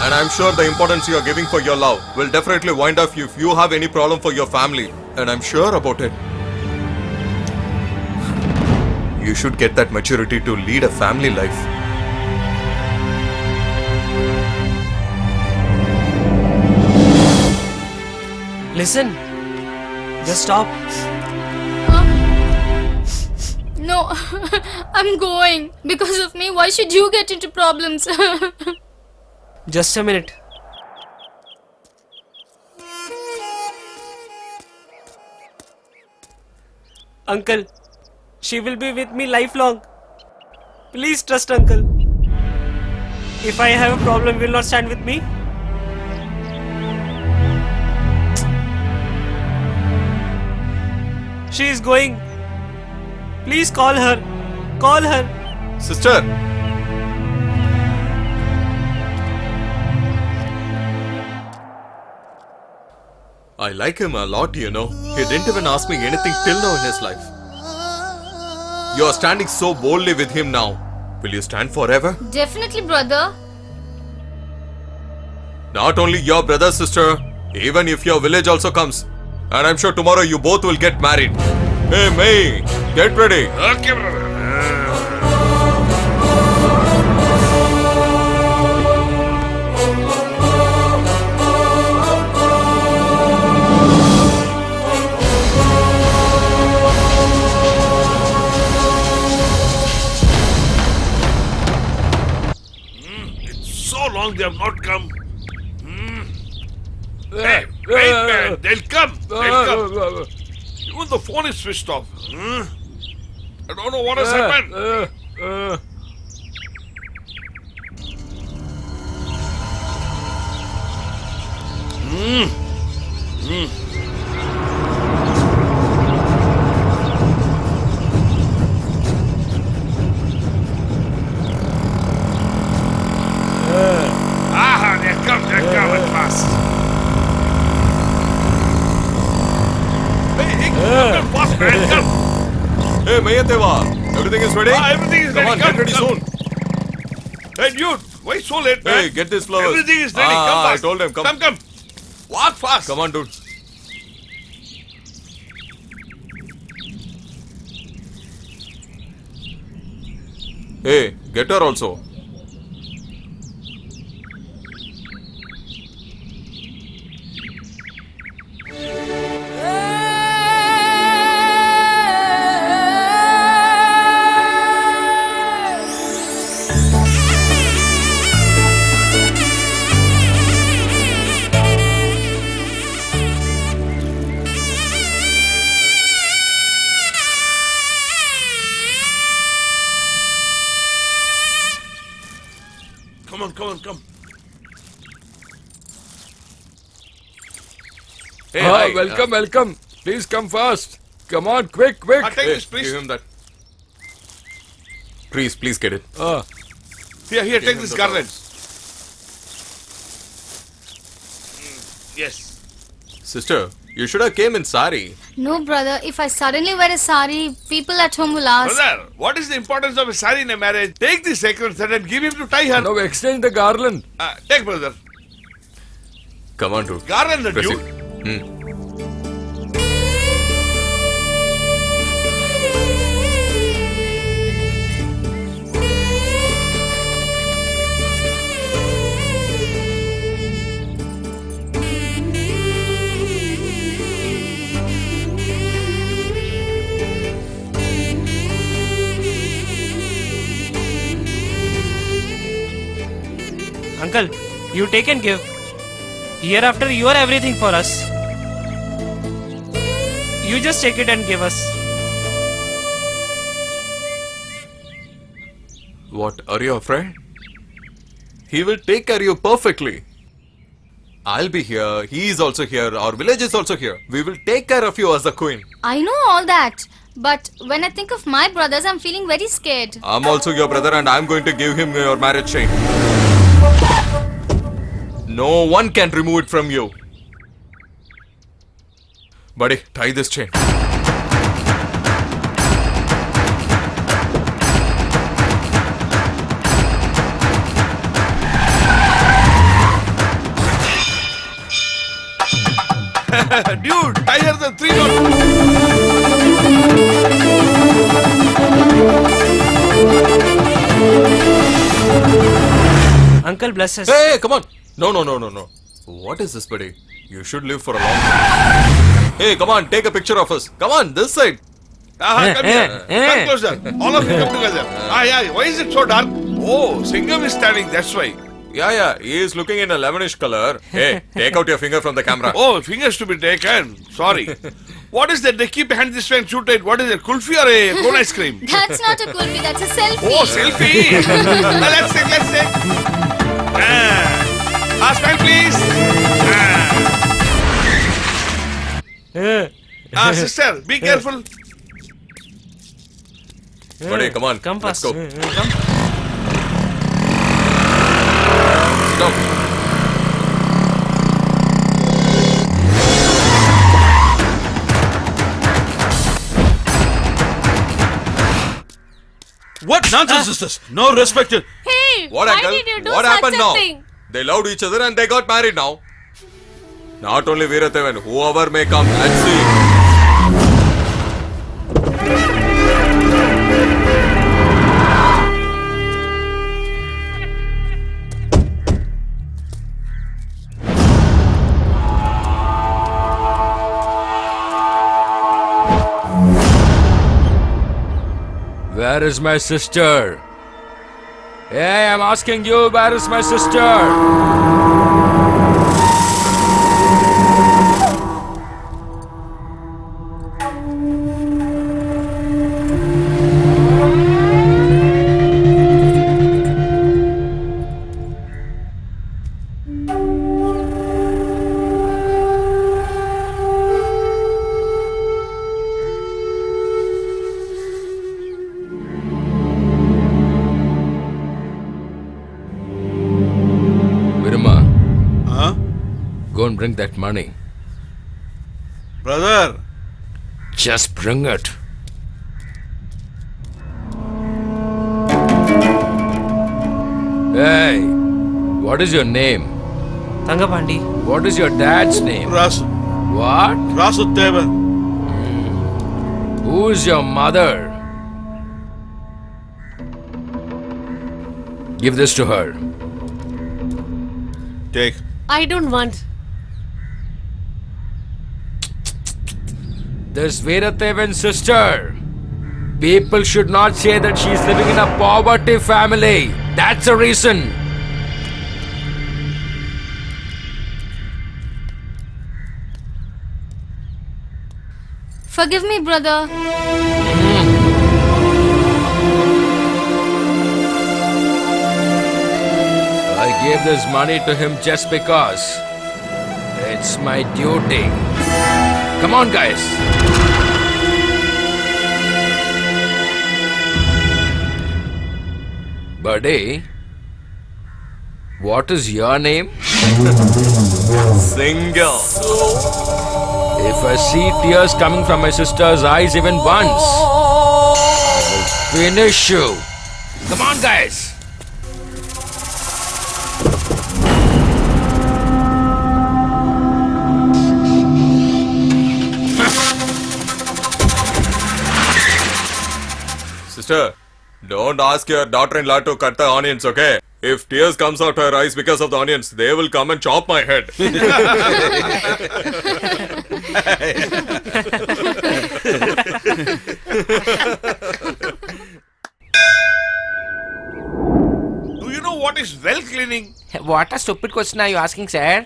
S1: And I'm sure the importance you are giving for your love will definitely wind up if you have any problem for your family. And I'm sure about it. You should get that maturity to lead a family life.
S3: Listen, just stop.
S9: No, I'm going. Because of me, why should you get into problems?
S3: Just a minute. Uncle, she will be with me lifelong. Please trust uncle. If I have a problem, will not stand with me. She is going. Please call her. Call her.
S1: Sister! I like him a lot, you know. He didn't even ask me anything till now in his life. You are standing so boldly with him now. Will you stand forever?
S9: Definitely, brother.
S1: Not only your brother, sister, even if your village also comes. And I'm sure tomorrow you both will get married. Hey, May, get ready.
S7: Okay, brother. It's so long they have not come. Hey, wait, man. They'll come. They'll come. Even the phone is switched off. I don't know what has happened. Aha, they're come at last. Hey, come fast, man, come.
S1: Hey, Mayateva, everything is ready?
S7: Everything is ready.
S1: Come on, get ready soon.
S7: Hey, dude, why so late, man?
S1: Hey, get these flowers.
S7: Everything is ready.
S1: Ah,
S7: Come
S1: I
S7: fast.
S1: told them, come.
S7: Come. Walk fast.
S1: Come on, dude. Hey, get her also.
S7: Come. Hey, hi.
S8: Welcome. Please come fast. Come on, quick.
S7: Take
S1: Hey,
S7: this, please.
S1: give him that. Please get it.
S7: Here,
S1: Give
S7: take
S1: him
S7: this
S1: the
S7: garland. Yes.
S1: Sister, you should have came in sari.
S9: No, brother. If I suddenly wear a sari, people at home will ask.
S7: Brother, what is the importance of a sari in a marriage? Take the sacred thread and give him to tie her.
S8: Now exchange the garland.
S7: Take, brother.
S1: Come on, dude.
S7: Garland, the
S1: Press
S7: dude.
S1: it.
S3: Uncle, you take and give. Hereafter, you are everything for us. You just take it and give us.
S1: What, are you afraid? He will take care of you perfectly. I'll be here, he is also here, our village is also here. We will take care of you as the queen.
S9: I know all that. But when I think of my brothers, I'm feeling very scared.
S1: I'm also your brother and I'm going to give him your marriage chain. No one can remove it from you. Buddy, tie this chain.
S7: Dude, tie her the 3 knots.
S3: Uncle, bless us.
S1: Hey, come on. No. What is this, buddy? You should live for a long time. Hey, come on, take a picture of us. Come on, this side.
S7: Come here. Come closer. All of you come together. Why is it so dark? Oh, Singham is standing, that's why.
S1: Yeah, he is looking in a lemonish color. Hey, take out your finger from the camera.
S7: Oh, fingers to be taken. Sorry. What is that? They keep behind this way and shoot it. What is it? Kulfi or a cone ice cream?
S9: That's not a kulfi, that's a selfie.
S7: Oh, selfie. Let's take. Smile, please. Sister, be careful.
S1: Buddy, come on.
S3: Come
S1: Let's
S3: fast.
S1: go.
S3: Come.
S1: Sit down. What?
S10: Nonsense is this? No respect.
S5: Hey,
S1: What,
S5: why
S1: uncle?
S5: did you do
S1: What
S5: such
S1: happened
S5: a
S1: now?
S5: thing?
S1: They loved each other and they got married now. Not only Veerathevan, whoever may come, let's see.
S8: Where is my sister? Hey, I'm asking you, where is my sister? Viruma,
S10: Huh?
S8: go and bring that money.
S10: Brother,
S8: Just bring it. Hey, what is your name?
S3: Thangapandi.
S8: What is your dad's name?
S10: Rasu.
S8: What?
S10: Rasudevan.
S8: Who is your mother? Give this to her.
S10: Take.
S5: I don't want.
S8: This Veerathevan's sister. People should not say that she is living in a poverty family. That's the reason.
S9: Forgive me, brother.
S8: I gave this money to him just because. It's my duty. Come on, guys. Buddy, what is your name?
S1: Single.
S8: If I see tears coming from my sister's eyes even once, I'll finish you. Come on, guys.
S1: Sister, don't ask your daughter-in-law to cut the onions, okay? If tears comes out her eyes because of the onions, they will come and chop my head.
S7: Do you know what is well cleaning?
S3: What a stupid question are you asking, sir?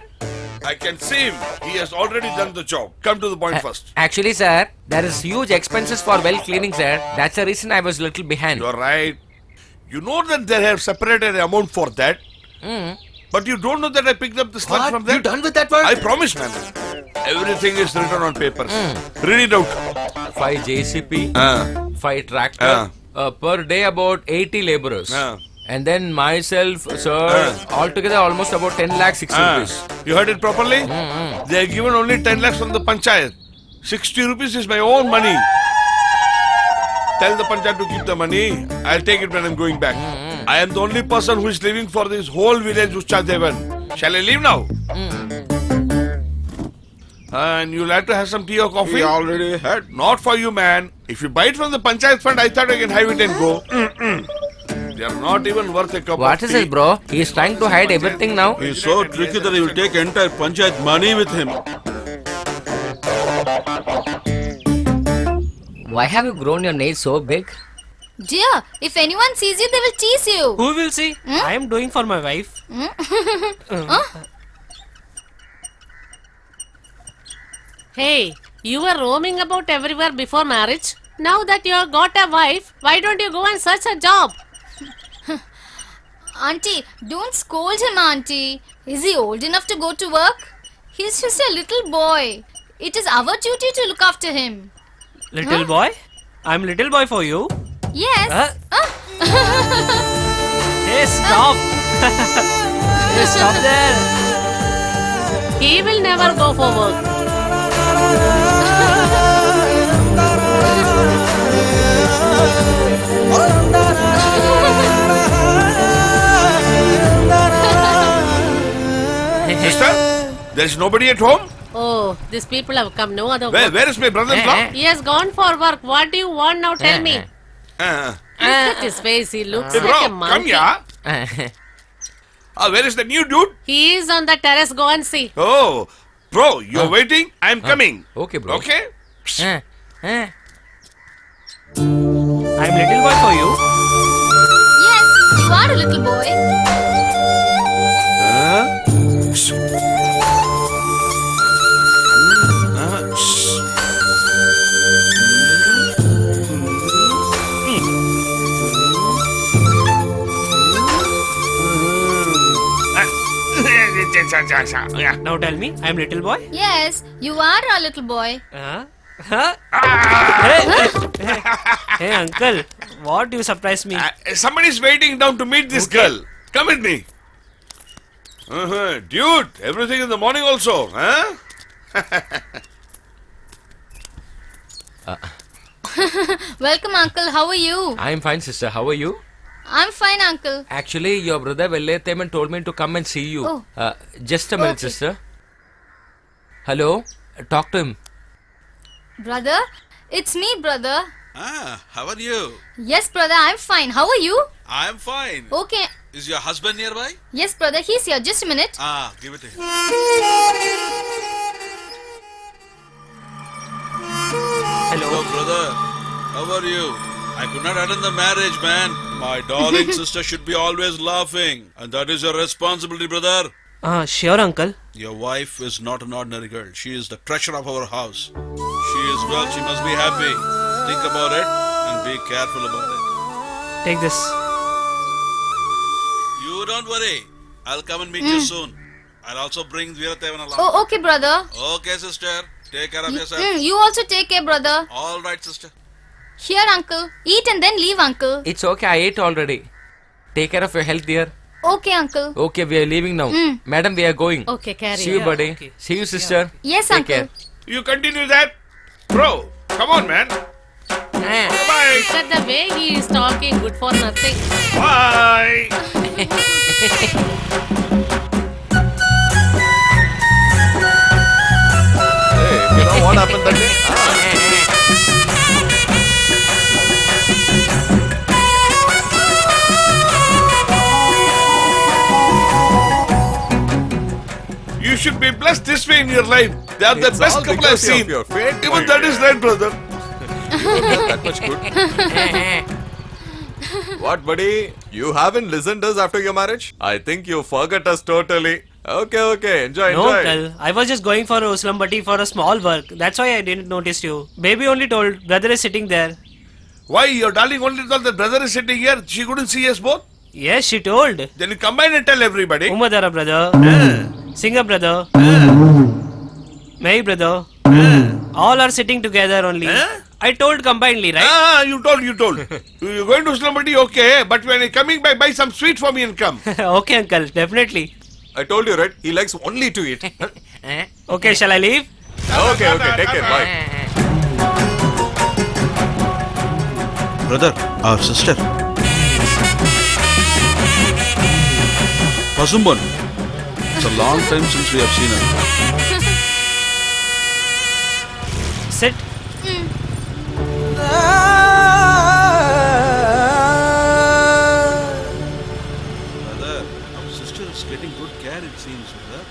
S7: I can see him. He has already done the job. Come to the point first.
S3: Actually, sir, there is huge expenses for well cleaning, sir. That's the reason I was a little behind.
S7: You're right. You know that they have separated an amount for that. But you don't know that I picked up the slug from there?
S3: You done with that work?
S7: I promise, man. Everything is written on papers. Read it out.
S8: 5 JCP, 5 tractor, per day about 80 laborers. And then myself, sir, altogether almost about 10 lakh 60 rupees.
S7: You heard it properly? They have given only 10 lakhs from the panchayat. 60 rupees is my own money. Tell the panchayat to keep the money. I'll take it when I'm going back. I am the only person who is living for this whole village, Ucha Devan. Shall I leave now? And you'll have to have some tea or coffee?
S10: We already had.
S7: Not for you, man. If you buy it from the panchayat fund, I thought I can have it and go. They are not even worth a cup
S3: What
S7: of
S3: is
S7: tea.
S3: this, bro? He is trying to hide everything now.
S10: He's so tricky that he will take entire panchayat money with him.
S3: Why have you grown your nails so big?
S9: Dear, if anyone sees you, they will tease you.
S3: Who will see? I am doing for my wife.
S5: Hey, you were roaming about everywhere before marriage. Now that you have got a wife, why don't you go and search a job?
S9: Auntie, don't scold him, Auntie. Is he old enough to go to work? He's just a little boy. It is our duty to look after him.
S3: Little boy? I'm little boy for you.
S9: Yes.
S3: Hey, stop! Hey, stop there!
S5: He will never go for work.
S7: Sister, there is nobody at home?
S5: Oh, these people have come. No other
S7: Where,
S5: work.
S7: where is my brother-in-law?
S5: He has gone for work. What do you want now? Tell me.
S7: Uh,
S5: Look at his face. He looks
S7: hey,
S5: like a
S7: bro, come
S5: monkey.
S7: here. Where is the new dude?
S5: He is on the terrace. Go and see.
S7: Oh, bro, you're waiting? I'm coming.
S8: Okay, bro.
S7: Okay?
S3: I'm little boy for you.
S9: Yes, you are a little boy.
S3: Now tell me, I'm little boy.
S9: Yes, you are a little boy.
S3: Huh? Hey, uncle, what you surprise me?
S7: Somebody's waiting down to meet this girl. Come with me. Dude, everything in the morning also, huh?
S9: Welcome, uncle. How are you?
S8: I'm fine, sister. How are you?
S9: I'm fine, uncle.
S8: Actually, your brother Vellayathevan told me to come and see you.
S9: Oh.
S8: Just a minute,
S9: Okay.
S8: sister. Hello? Talk to him.
S9: Brother? It's me, brother.
S10: How are you?
S9: Yes, brother, I'm fine. How are you?
S10: I'm fine.
S9: Okay.
S10: Is your husband nearby?
S9: Yes, brother, he's here. Just a minute.
S10: Give it to him. Hello, brother. How are you? I could not attend the marriage, man. My darling sister should be always laughing. And that is your responsibility, brother.
S3: Sure, uncle.
S10: Your wife is not an ordinary girl. She is the treasure of our house. She is well, she must be happy. Think about it and be careful about it.
S3: Take this.
S10: You don't worry. I'll come and meet you soon. I'll also bring Veerathevan along.
S9: Oh, okay, brother.
S10: Okay, sister. Take care of yourself.
S9: You also take care, brother.
S10: All right, sister.
S9: Here, uncle. Eat and then leave, uncle.
S8: It's okay, I ate already. Take care of your health, dear.
S9: Okay, uncle.
S8: Okay, we are leaving now. Madam, we are going.
S5: Okay, carry
S8: See you,
S5: on.
S8: buddy.
S3: Okay.
S8: See you, sister.
S9: Yes,
S8: Take
S9: uncle.
S8: care.
S7: You continue that? Bro, come on, man. Bye.
S5: Look at the way he is talking. Good for nothing.
S7: Bye.
S1: Hey, you know what happened that day?
S7: You should be blessed this way in your life. They are the
S1: It's
S7: best
S1: all
S7: couple I've
S1: because of
S7: seen.
S1: your faith,
S7: Even
S1: my
S7: that is
S1: dear.
S7: right, brother.
S1: You don't have that much good. What, buddy? You haven't listened us after your marriage? I think you forgot us totally. Okay. Enjoy.
S3: No, uncle. I was just going for Uslambati for a small work. That's why I didn't notice you. Baby only told. Brother is sitting there.
S7: Why? Your darling only thought that brother is sitting here. She couldn't see us both.
S3: Yes, she told.
S7: Then you combine and tell everybody.
S3: Umadara brother. Singer brother. May brother. All are sitting together only. I told combinedly, right?
S7: You told. You're going to somebody, okay. But when you're coming back, buy some sweet for me and come.
S3: Okay, uncle. Definitely.
S1: I told you, right? He likes only to eat.
S3: Okay, shall I leave?
S1: Okay. Take care. Bye.
S10: Brother, our sister. Pasumban. It's a long time since we have seen her.
S3: Sit.
S10: Brother, our sister is getting good care, it seems, brother.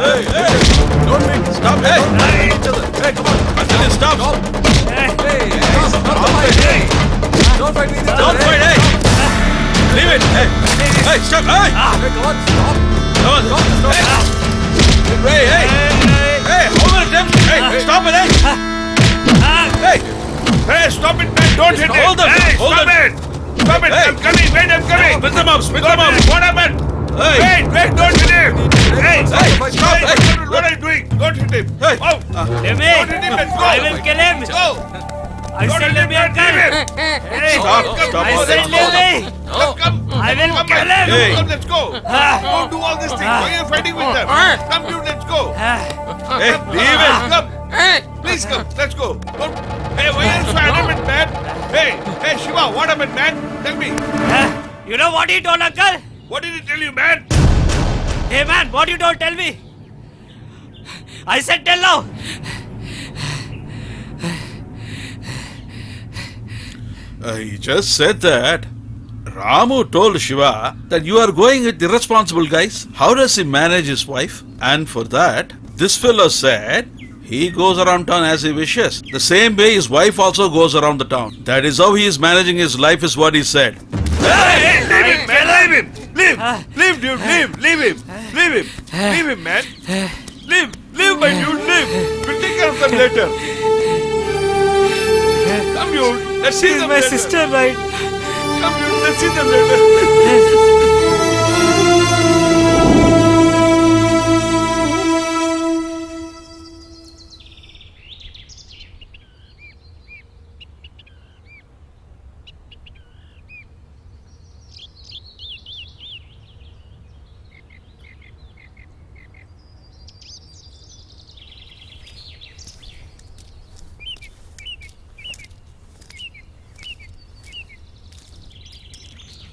S1: Don't make.
S10: Stop! Hey!
S1: Hey, come on.
S10: I tell you, stop!
S1: Don't fight me.
S10: Don't fight! Hey! Leave it! Hey, stop! Hey!
S1: Hey, come on. Stop.
S10: Come on! Hey! Hey! Hold on, Tim! Hey! Stop it! Hey!
S7: Hey, stop it, man. Don't hit it.
S10: Hold on,
S7: Hey,
S10: hold
S7: stop
S10: on.
S7: it. Stop it.
S10: Hey.
S7: I'm coming. Wait, I'm coming.
S10: Split them up! Split
S7: Stop
S10: them up!
S7: it. What happened? Wait, don't hit him! Hey, stop! What are you doing? Don't hit him!
S10: Hey.
S7: Oh!
S2: Leave me.
S7: Don't hit him, let's go!
S2: I will kill him.
S7: Go!
S2: I
S7: Don't
S2: said
S7: hit
S2: leave
S7: him,
S2: me,
S7: man,
S2: uncle.
S7: leave him!
S2: Hey,
S10: Stop.
S2: I said leave me.
S7: Come!
S2: I will
S7: Come,
S2: kill
S7: man.
S2: him.
S10: Hey.
S7: Come, let's go! Don't do all these things. Why are you fighting with them? Come, dude, let's go!
S10: Hey, leave him.
S7: Come! Please come, let's go! Don't. Hey, why are you so adamant, man? Hey, Shiva, what happened, man? Tell me.
S2: You know what he told, uncle?
S7: What did he tell you, man?
S2: Hey man, what you told? Tell me. I said tell now.
S10: He just said that Ramu told Shiva that you are going with irresponsible guys. How does he manage his wife? And for that, this fellow said he goes around town as he wishes. The same way his wife also goes around the town. That is how he is managing his life, is what he said.
S7: Hey, leave him, man, leave him! Leave, dude, leave him! Leave him, man! Leave, my dude, leave! We'll take care of them later. Come, dude, let's see them
S2: My
S7: later.
S2: sister, right?
S7: Come, dude, let's see them later.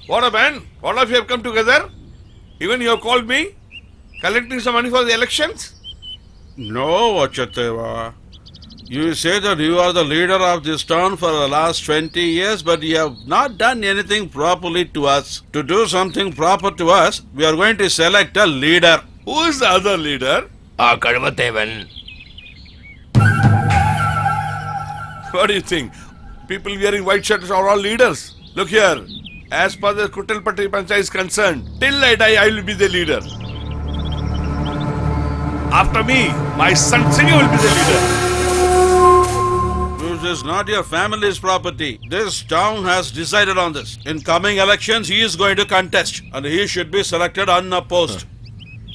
S7: What up, man? All of you have come together? Even you have called me? Collecting some money for the elections?
S10: No, Vachateva. You say that you are the leader of this town for the last 20 years, but you have not done anything properly to us. To do something proper to us, we are going to select a leader.
S7: Who is the other leader?
S8: Kadavathevan.
S7: What do you think? People wearing white shirts are all leaders. Look here. As far as the Kutalpatti Panchayat is concerned, till I die, I will be the leader. After me, my son Singh will be the leader.
S10: This is not your family's property. This town has decided on this. In coming elections, he is going to contest and he should be selected unopposed.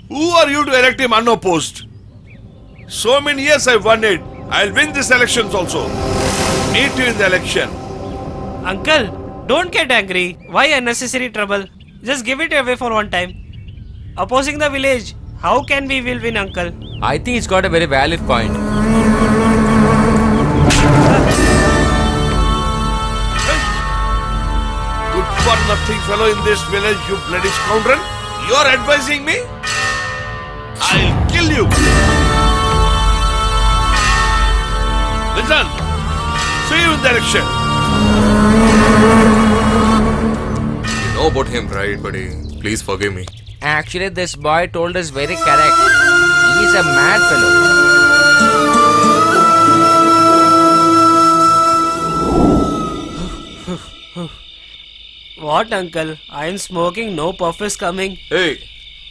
S7: Who are you to elect him unopposed? So many years I've won it. I'll win these elections also. Meet you in the election.
S3: Uncle, don't get angry. Why unnecessary trouble? Just give it away for one time. Opposing the village. How can we will win, uncle?
S8: I think he's got a very valid point.
S7: Good for nothing fellow in this village, you bloody scoundrel. You're advising me? I'll kill you. Listen. See you in the election.
S1: You know about him, right, buddy? Please forgive me.
S8: Actually, this boy told us very correct. He is a mad fellow.
S3: What, uncle? I am smoking. No puff is coming.
S1: Hey,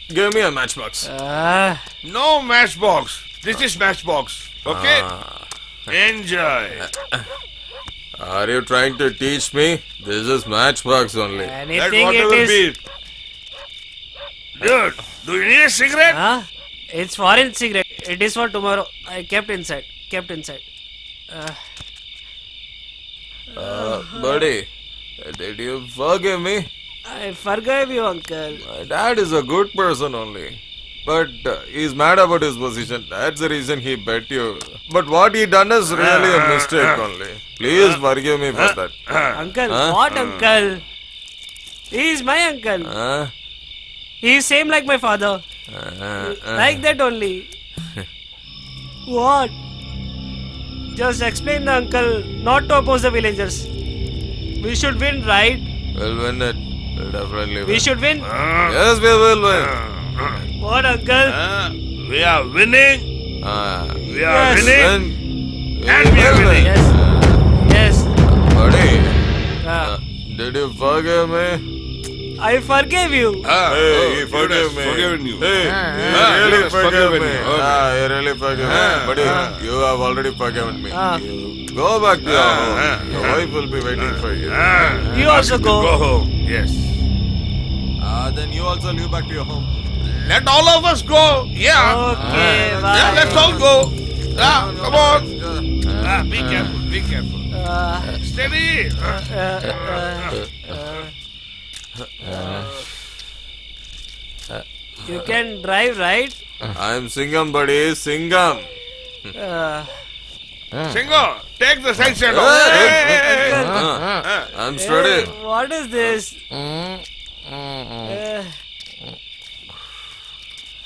S1: give me a matchbox.
S7: No matchbox. This is matchbox. Okay? Enjoy.
S1: Are you trying to teach me? This is matchbox only.
S7: Let
S3: Anything it
S7: whatever
S3: is.
S7: be. Dude, do you need a cigarette?
S3: Huh? It's foreign cigarette. It is for tomorrow. I kept inside.
S1: Buddy, did you forgive me?
S3: I forgave you, uncle.
S1: My dad is a good person only. But he's mad about his position. That's the reason he bet you. But what he done is really a mistake only. Please forgive me for that.
S3: Uncle,
S1: Huh?
S3: what uncle? He is my uncle.
S1: Huh?
S3: He is same like my father. Like that only. What? Just explain the uncle not to oppose the villagers. We should win, right?
S1: We'll win it. We'll definitely win.
S3: We should win.
S1: Yes, we will win.
S3: What, uncle?
S7: We are winning. We are
S3: Yes.
S7: winning.
S1: Win.
S7: And we are
S1: will
S7: winning.
S1: win.
S3: Yes.
S1: Buddy,
S3: Uh,
S1: did you forgive me?
S3: I forgave you.
S1: Hey, he forgive me.
S7: Forgiven you.
S1: Hey,
S7: he
S1: he
S7: has
S1: really forgive
S7: forgiven
S1: me.
S7: you. Okay.
S1: He really forgive me. Buddy, you have already forgiven me. You go back to your home. Your wife will be waiting for you.
S3: You also go.
S7: Go home. Yes.
S1: Then you also leave back to your home.
S7: Let all of us go. Yeah.
S3: Okay,
S7: Yeah, let's all go. Yeah, come on. Be careful, be careful. Steady.
S3: You can drive, right?
S1: I'm Singham, buddy. Singham.
S7: Singo, take the side stand.
S1: I'm steady.
S3: What is this?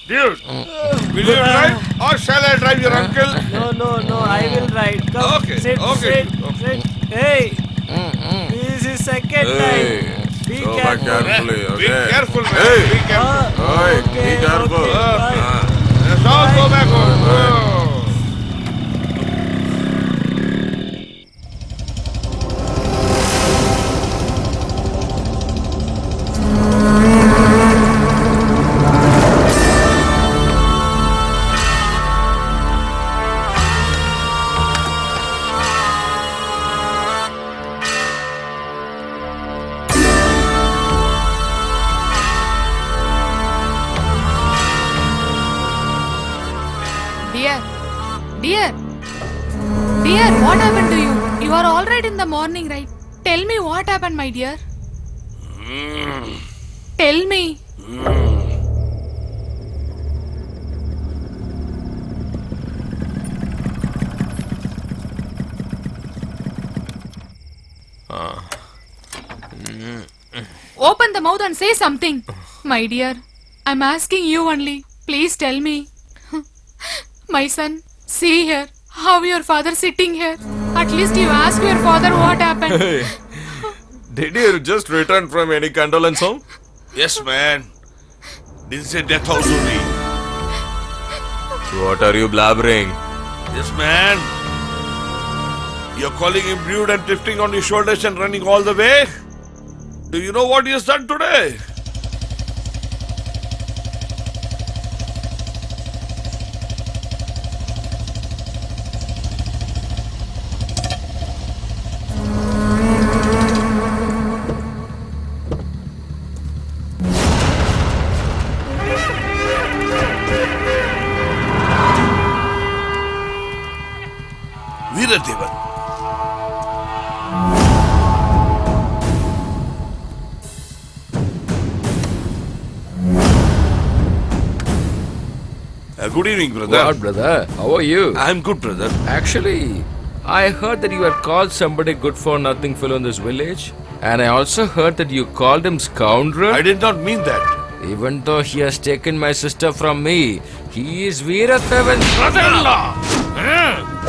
S7: Dude, will you drive or shall I drive your uncle?
S3: No, I will ride. Come,
S7: Okay,
S3: sit.
S7: okay.
S3: Hey, this is second
S1: Hey,
S3: time. Be
S1: go back
S3: careful.
S1: carefully,
S7: Be
S1: okay?
S7: careful, man.
S1: Hey.
S7: Be careful.
S1: Oi, be
S3: Okay,
S1: careful.
S3: okay, bye.
S7: Let's all go back home. Oh.
S6: Dear, what happened to you? You are all right in the morning, right? Tell me what happened, my dear. Tell me. Open the mouth and say something. My dear, I'm asking you only. Please tell me. My son, see here. How your father sitting here? At least you ask your father what happened.
S1: Hey, did you just return from any condolence home?
S7: Yes, man. This is a death house only.
S1: What are you blabbering?
S7: Yes, man. You're calling him rude and lifting on your shoulders and running all the way? Do you know what he has done today? Veeradevan. Good evening, brother.
S8: What, brother? How are you?
S7: I'm good, brother.
S8: Actually, I heard that you had called somebody good for nothing fellow in this village. And I also heard that you called him scoundrel.
S7: I did not mean that.
S8: Even though he has taken my sister from me, he is Veerathevan's brother-in-law.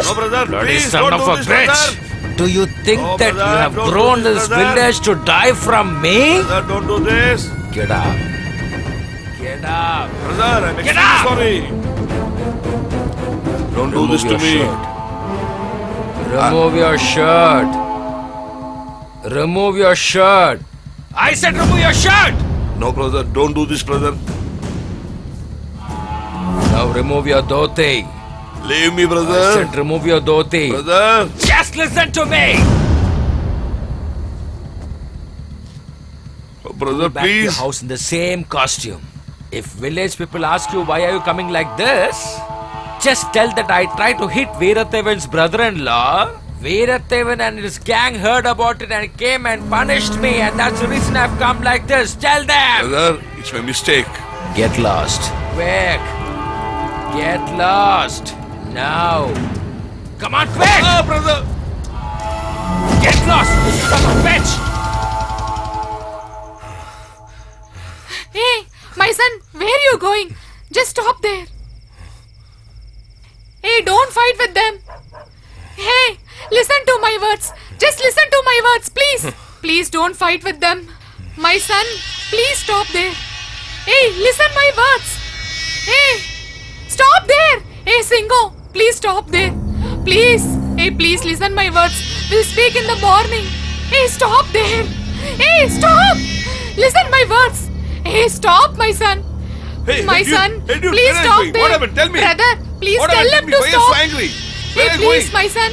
S7: No, brother,
S8: Bloody
S7: please
S8: son
S7: don't
S8: of
S7: do
S8: a
S7: this,
S8: bitch.
S7: brother.
S8: Do you think
S7: No,
S8: that
S7: brother,
S8: you have
S7: don't do
S8: grown
S7: this,
S8: this
S7: brother.
S8: village to die from me?
S7: Brother, don't do this.
S8: Get up. Get up.
S7: Brother, I'm
S8: Get
S7: extremely
S8: up.
S7: sorry. Don't do
S8: Remove
S7: this to
S8: your
S7: me.
S8: shirt. Remove your shirt. Remove your shirt. I said remove your shirt.
S7: No, brother, don't do this, brother.
S8: Now remove your dhoti.
S7: Leave me,
S8: I
S7: brother.
S8: said remove your dhoti.
S7: Brother.
S8: Just listen to me.
S7: Oh, brother,
S8: Back to your
S7: please.
S8: house in the same costume. If village people ask you why are you coming like this, just tell that I tried to hit Veerathevan's brother-in-law. Veerathevan and his gang heard about it and came and punished me, and that's the reason I've come like this. Tell them.
S7: Brother, it's my mistake.
S8: Get lost. Quick. Get lost. Now. Come on, quick.
S7: Ah, brother.
S8: Get lost. You son of a bitch.
S6: Hey, my son, where are you going? Just stop there. Hey, don't fight with them. Hey, listen to my words. Just listen to my words, please. Please don't fight with them. My son, please stop there. Hey, listen my words. Hey, stop there. Hey, Singo, please stop there. Please. Hey, please listen my words. We'll speak in the morning. Hey, stop there. Hey, stop. Listen my words. Hey, stop, my son.
S7: Hey,
S6: My
S7: dude,
S6: son,
S7: hey, dude,
S6: please
S7: where are you
S6: stop
S7: going?
S6: there.
S7: What happened? Tell me.
S6: Brother, please
S7: What
S6: tell
S7: happened?
S6: him
S7: Tell
S6: to
S7: me. Why
S6: stop.
S7: are you so angry?
S6: Hey,
S7: Where are you
S6: please,
S7: going?
S6: my son,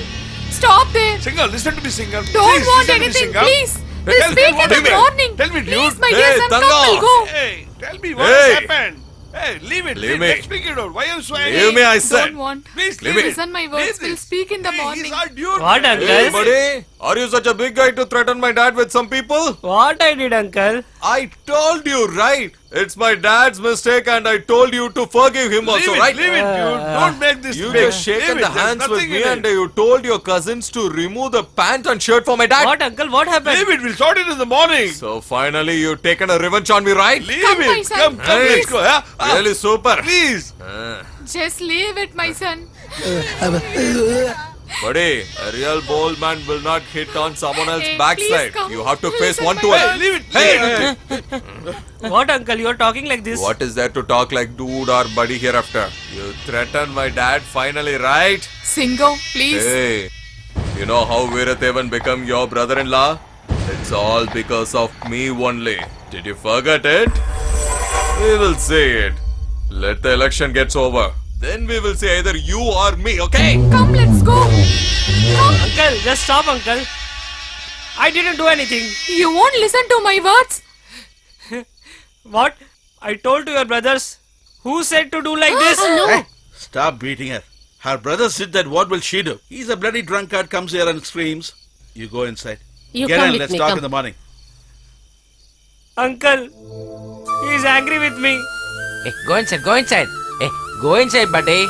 S6: stop there.
S7: Single, listen to me, Single.
S6: Don't
S7: Please,
S6: want
S7: listen to me,
S6: anything,
S7: Single.
S6: please. We'll
S7: Tell me
S6: speak
S7: what
S6: in the
S7: happened.
S6: morning.
S7: Tell me,
S6: Please,
S7: dude.
S6: my
S1: Hey,
S6: dear son,
S1: Tanga.
S6: come, we'll go.
S7: Hey, tell me what
S1: Hey.
S7: has happened. Hey, leave it.
S1: Leave
S7: Leave
S1: me.
S7: Let's speak it out. Why are you so angry?
S1: Leave me, I said.
S6: Don't want.
S7: Please
S1: Leave
S7: leave
S1: me.
S7: it.
S6: Listen my words.
S7: Leave
S6: We'll
S7: this.
S6: speak in the
S7: Hey,
S6: morning.
S7: He's our dude.
S3: What, uncle?
S1: Hey, buddy, are you such a big guy to threaten my dad with some people?
S3: What I did, uncle?
S1: I told you, right? It's my dad's mistake and I told you to forgive him also,
S7: Leave it,
S1: right?
S7: leave it, dude. Don't make this
S1: You
S7: big.
S1: just shaken
S7: Leave
S1: the
S7: it. There's
S1: hands with
S7: nothing
S1: me
S7: in
S1: and
S7: it.
S1: you told your cousins to remove the pant and shirt for my dad.
S3: What, uncle? What happened?
S7: Leave it. We'll sort it in the morning.
S1: So finally you've taken a revenge on me, right?
S7: Leave
S6: Come, my
S7: it.
S6: son.
S7: Come,
S1: Hey.
S7: let's go. Huh?
S1: Really super.
S7: Please.
S6: Just leave it, my son.
S1: Buddy, a real bold man will not hit on someone else's
S6: Hey,
S1: backside.
S6: please come.
S1: You have to face
S6: Listen,
S1: one
S6: my
S1: to
S6: son.
S1: one.
S7: Leave it.
S1: Hey,
S3: What, uncle? You're talking like this?
S1: what is there to talk like dude or buddy hereafter? You threatened my dad finally, right?
S6: Singo, please.
S1: Hey, you know how Veerathevan became your brother-in-law? It's all because of me only. Did you forget it? We will see it. Let the election gets over. Then we will see either you or me, okay?
S6: Come, let's go.
S3: Uncle, just stop, uncle. I didn't do anything.
S6: You won't listen to my words.
S3: What? I told to your brothers. Who said to do like this?
S10: Hey, stop beating her. Her brother said that what will she do? He's a bloody drunkard, comes here and screams. You go inside.
S5: You
S10: Get
S5: come
S10: in,
S5: with
S10: let's
S5: me,
S10: talk
S5: come.
S10: in the morning.
S3: Uncle, he is angry with me.
S8: Hey, go inside, go inside. Hey, go inside, buddy.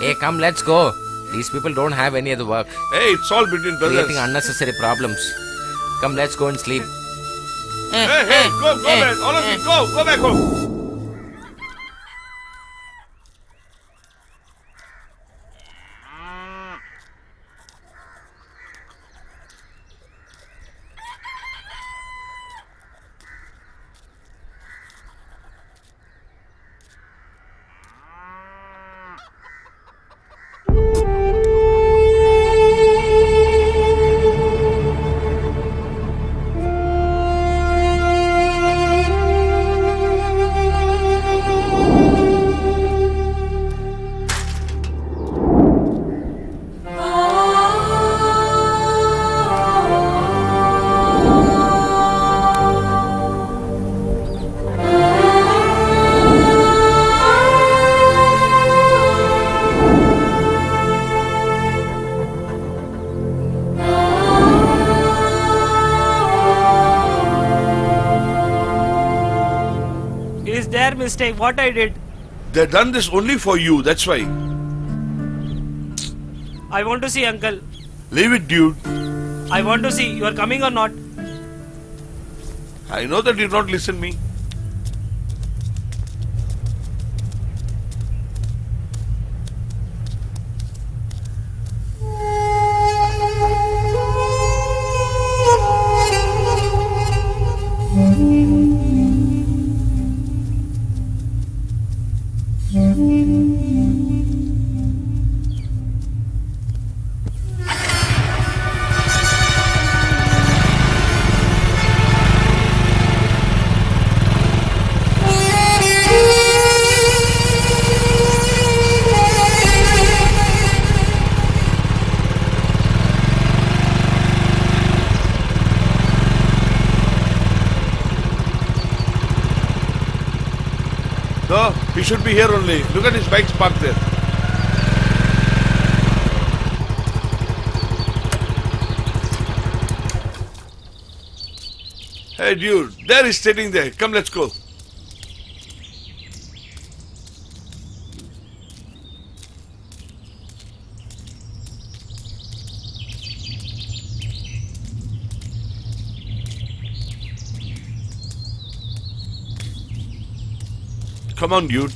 S8: Hey, come, let's go. These people don't have any other work.
S7: Hey, it's all between brothers.
S8: Creating unnecessary problems. Come, let's go and sleep.
S7: Hey, go back. All of you, go back home.
S3: It is their mistake. What I did.
S7: They've done this only for you, that's why.
S3: I want to see uncle.
S7: Leave it, dude.
S3: I want to see. You are coming or not?
S7: I know that you don't listen me. No, he should be here only. Look at his bike's parked there. Hey, dude, there he's sitting there. Come, let's go. Come on, dude.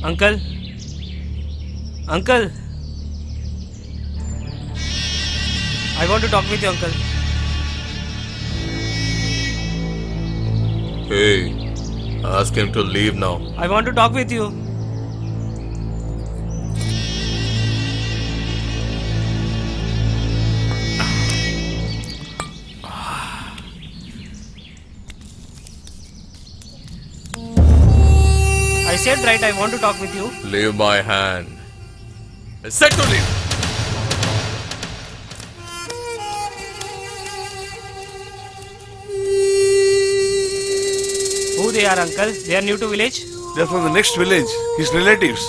S3: Uncle. Uncle. I want to talk with you, uncle.
S1: Hey, ask him to leave now.
S3: I want to talk with you. said right, I want to talk with you.
S1: Leave my hand. I said to leave.
S3: Who they are, uncle? They are new to village?
S7: They're from the next village. His relatives.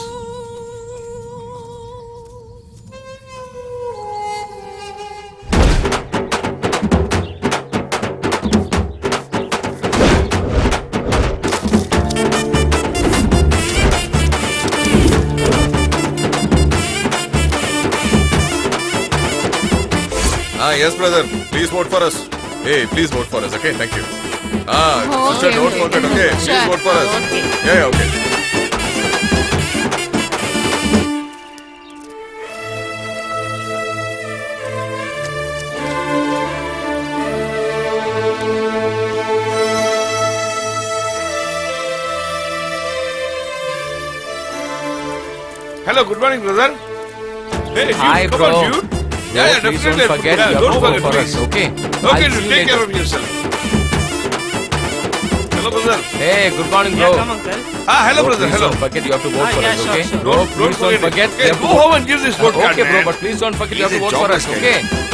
S1: Yes, brother. Please vote for us. Hey, please vote for us. Okay, thank you. Sister,
S6: Okay,
S1: don't
S6: okay.
S1: forget. Okay, please
S6: Sure.
S1: vote for us.
S5: Okay.
S1: Yeah, okay.
S7: Hello, good morning, brother. Hey, you,
S8: Hi,
S7: come
S8: bro.
S7: on, dude. Yeah,
S8: please
S7: definitely.
S8: don't forget
S7: Yeah,
S8: you
S7: don't
S8: have to
S7: forget,
S8: vote for
S7: please.
S8: us, okay?
S7: Okay,
S8: I'll
S7: dude,
S8: see you
S7: take care
S8: later.
S7: of yourself. Hello, brother.
S8: Hey, good morning,
S3: Yeah,
S8: bro.
S3: come, uncle.
S7: Hello,
S8: Bro,
S7: brother.
S8: please
S7: Hello.
S8: don't forget you have to vote for
S3: yeah,
S8: us,
S3: sure,
S8: okay?
S3: sure.
S8: Bro, please don't forget.
S7: Okay,
S8: you have
S7: go
S8: to vote.
S7: home and give this vote card,
S8: Okay, bro,
S7: man.
S8: but please don't forget you have
S7: He's
S8: to
S7: a
S8: vote for us,
S7: jobless guy.
S8: okay?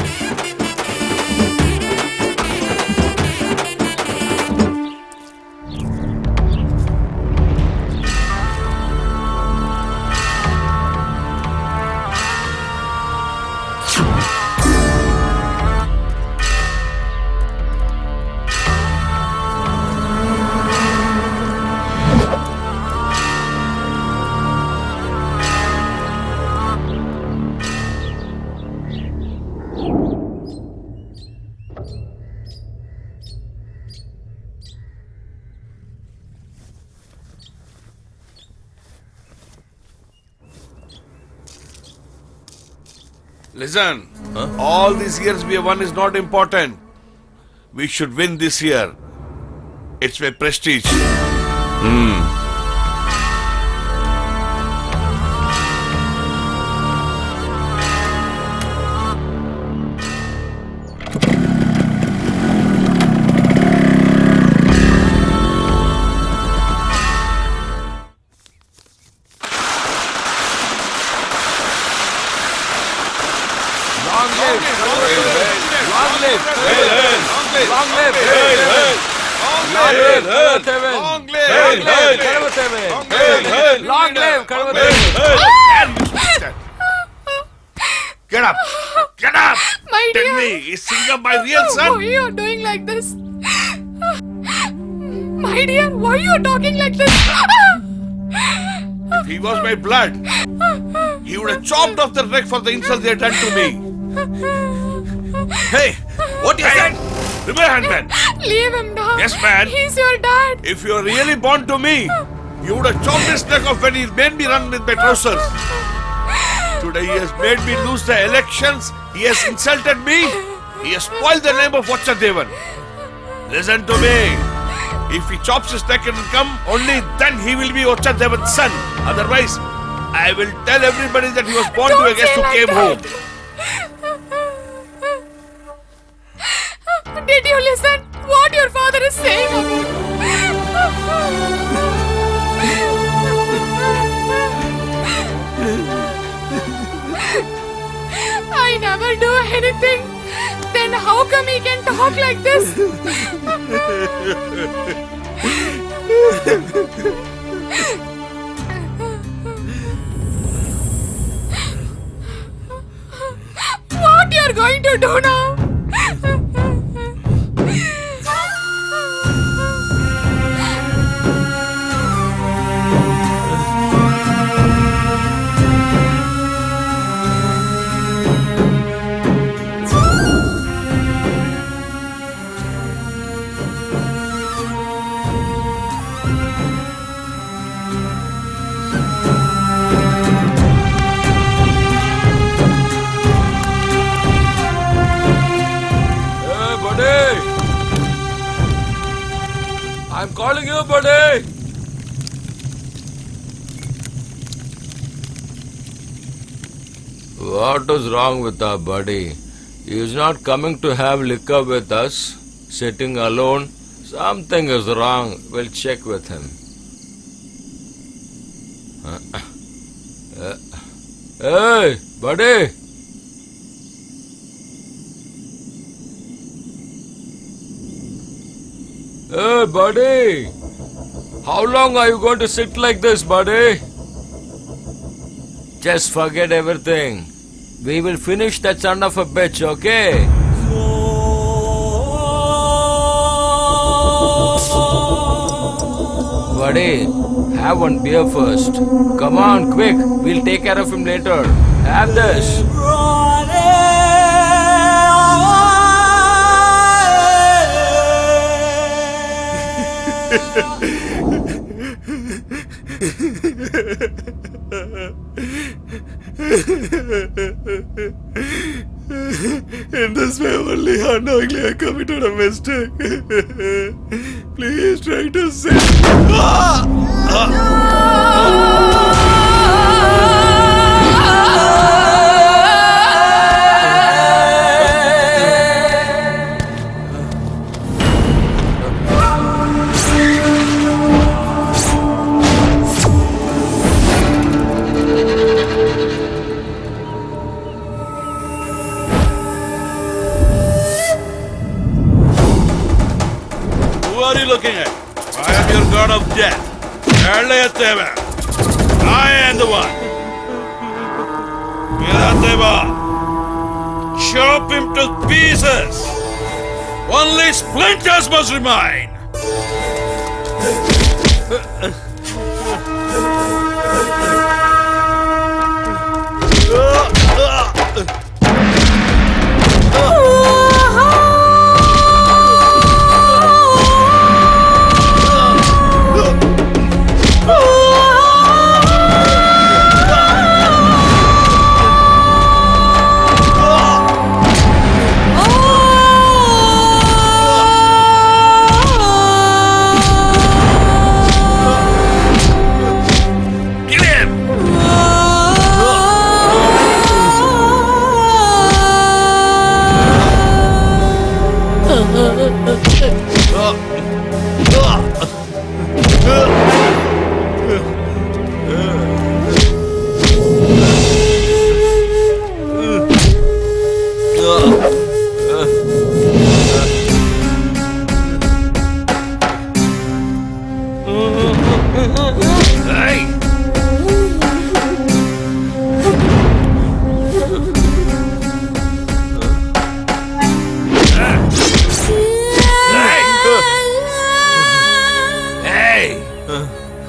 S7: Listen, all these years we have won is not important. We should win this year. It's my prestige.
S8: Long live,
S7: Get up! Get up!
S6: My
S7: Tell
S6: dear.
S7: me, is Singham my real
S6: Why
S7: son?
S6: you are doing like this? My dear, why you are talking like this?
S7: If he was my blood, he would have chopped off the neck for the insult they had done to me. Hey, what you said? Remove your hand, man.
S6: Leave him now.
S7: Yes, man.
S6: He's your dad.
S7: If you are really born to me, you would have chopped his neck off when he made me run with my trousers. Today he has made me lose the elections. He has insulted me. He has spoiled the name of Vachadevan. Listen to me. If he chops his neck and come, only then he will be Vachadevan's son. Otherwise, I will tell everybody that he was born to a guest who came home.
S6: Did you listen what your father is saying? I never do anything. Then how come he can talk like this? What you are going to do now?
S1: Hey, buddy! I'm calling you, buddy! What is wrong with our buddy? He is not coming to have liquor with us, sitting alone. Something is wrong. We'll check with him.
S8: Hey, buddy. Hey, buddy. How long are you going to sit like this, buddy? Just forget everything. We will finish that son of a bitch, okay? Buddy, have one beer first. Come on, quick. We'll take care of him later. Have this.
S1: In this way only unknowingly I committed a mistake. Please try to save.
S10: Who are you looking at? I am your god of death. Velayateva. I am the one. Velayateva. Chop him to pieces. Only splinters must remain.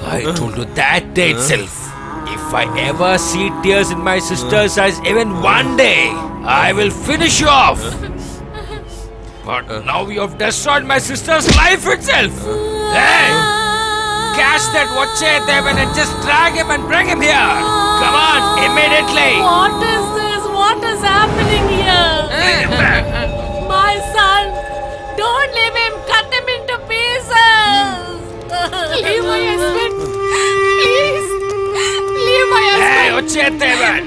S8: I told you that day itself. If I ever see tears in my sister's eyes even one day, I will finish you off. But now you have destroyed my sister's life itself. Hey! Catch that Vachayadevan and just drag him and bring him here. Come on, immediately.
S5: What is this? What is happening here? My son, don't leave him. Cut him into pieces.
S6: Leave my husband. Please. Leave my
S8: Hey,
S6: husband.
S8: Vachayadevan!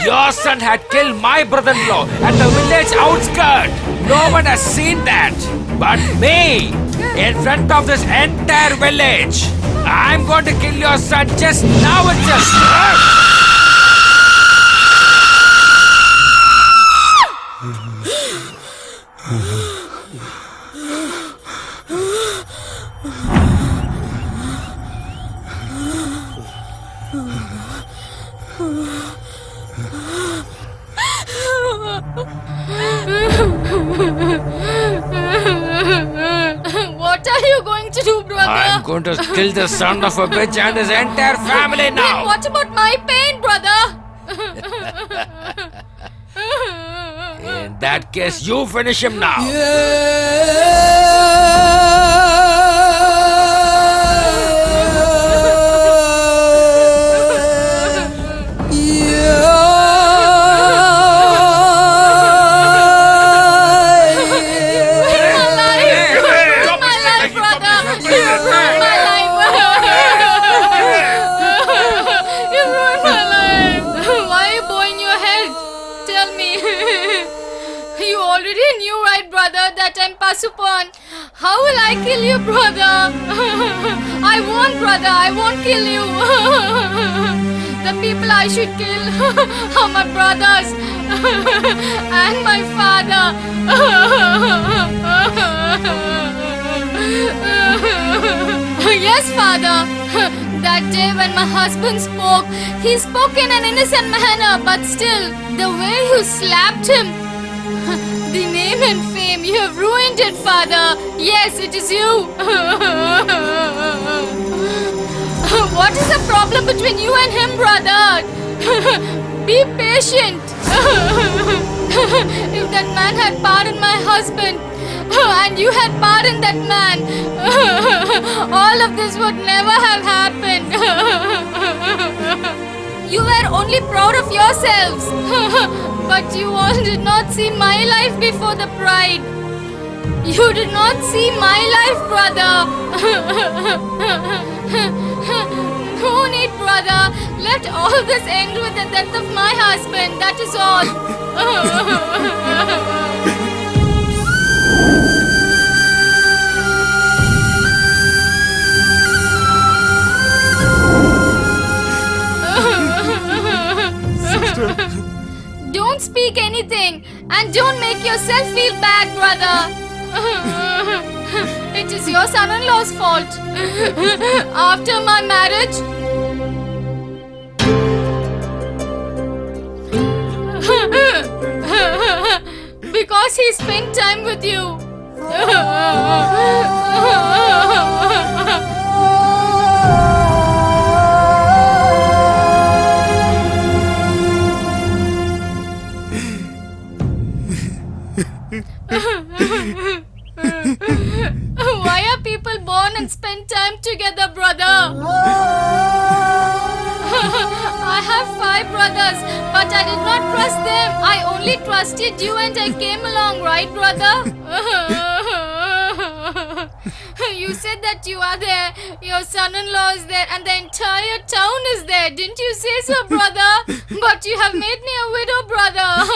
S8: Your son had killed my brother-in-law at the village outskirts. No one has seen that. But me, in front of this entire village. I'm going to kill your son just now itself.
S9: What are you going to do, brother?
S8: I'm going to kill the son of a bitch and his entire family
S9: Then
S8: now.
S9: what about my pain, brother?
S8: In that case, you finish him now.
S9: already knew, right, brother, that I'm Pasupan. How will I kill you, brother? I won't, brother. I won't kill you. The people I should kill are my brothers and my father. Yes, father. That day when my husband spoke, he spoke in an innocent manner, but still, the way you slapped him, the name and fame, you have ruined it, father. Yes, it is you. What is the problem between you and him, brother? Be patient. If that man had pardoned my husband, and you had pardoned that man, all of this would never have happened. You were only proud of yourselves, but you all did not see my life before the pride. You did not see my life, brother. No need, brother. Let all this end with the death of my husband. That is all. Don't speak anything and don't make yourself feel bad, brother. It is your son-in-law's fault. After my marriage, because he spent time with you. Why are people born and spend time together, brother? I have 5 brothers, but I did not trust them. I only trusted you and I came along, right, brother? You said that you are there, your son-in-law is there, and the entire town is there. Didn't you say so, brother? But you have made me a widow, brother.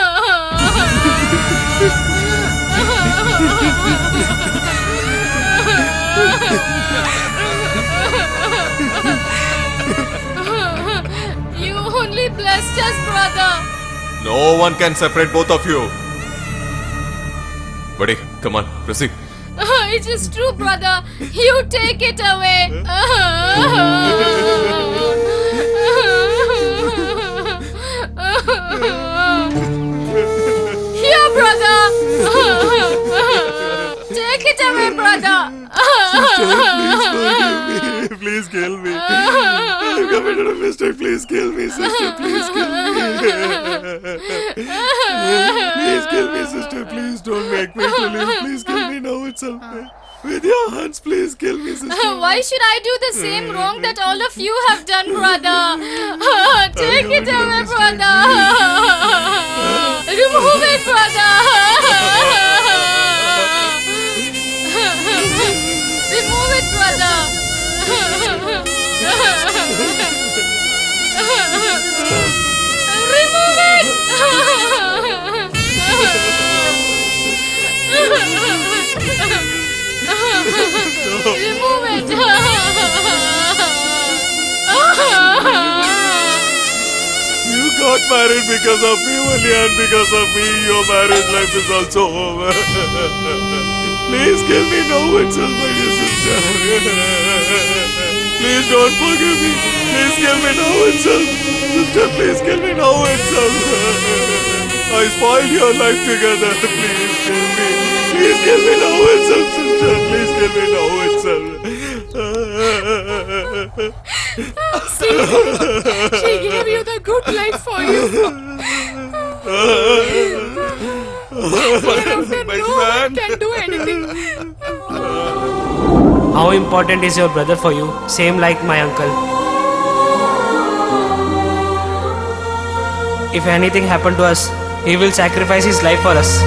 S9: You only blessed us, brother.
S1: No one can separate both of you. Buddy, come on, proceed.
S9: It is true, brother. You take it away. Here, brother. Take it away, brother.
S1: Please kill me. I've committed a mistake. Please kill me, sister. Please kill me. Please kill me, sister. Please don't make me kill you. Please kill me now itself. With your hands, please kill me, sister.
S9: Why should I do the same wrong that all of you have done, brother? Take it away, brother. Remove it, brother. Remove it, brother. Remove it. Remove it.
S1: You got married because of me only, and because of me, your marriage life is also over. Please kill me now itself, my dear sister. Please don't forgive me. Please kill me now itself. Sister, please kill me now itself. I spoiled your life together. Please kill me. Please kill me now itself, sister. Please kill me now itself.
S6: See, she gave you the good life for you. No one can do anything.
S3: How important is your brother for you? Same like my uncle. If anything happened to us, he will sacrifice his life for us.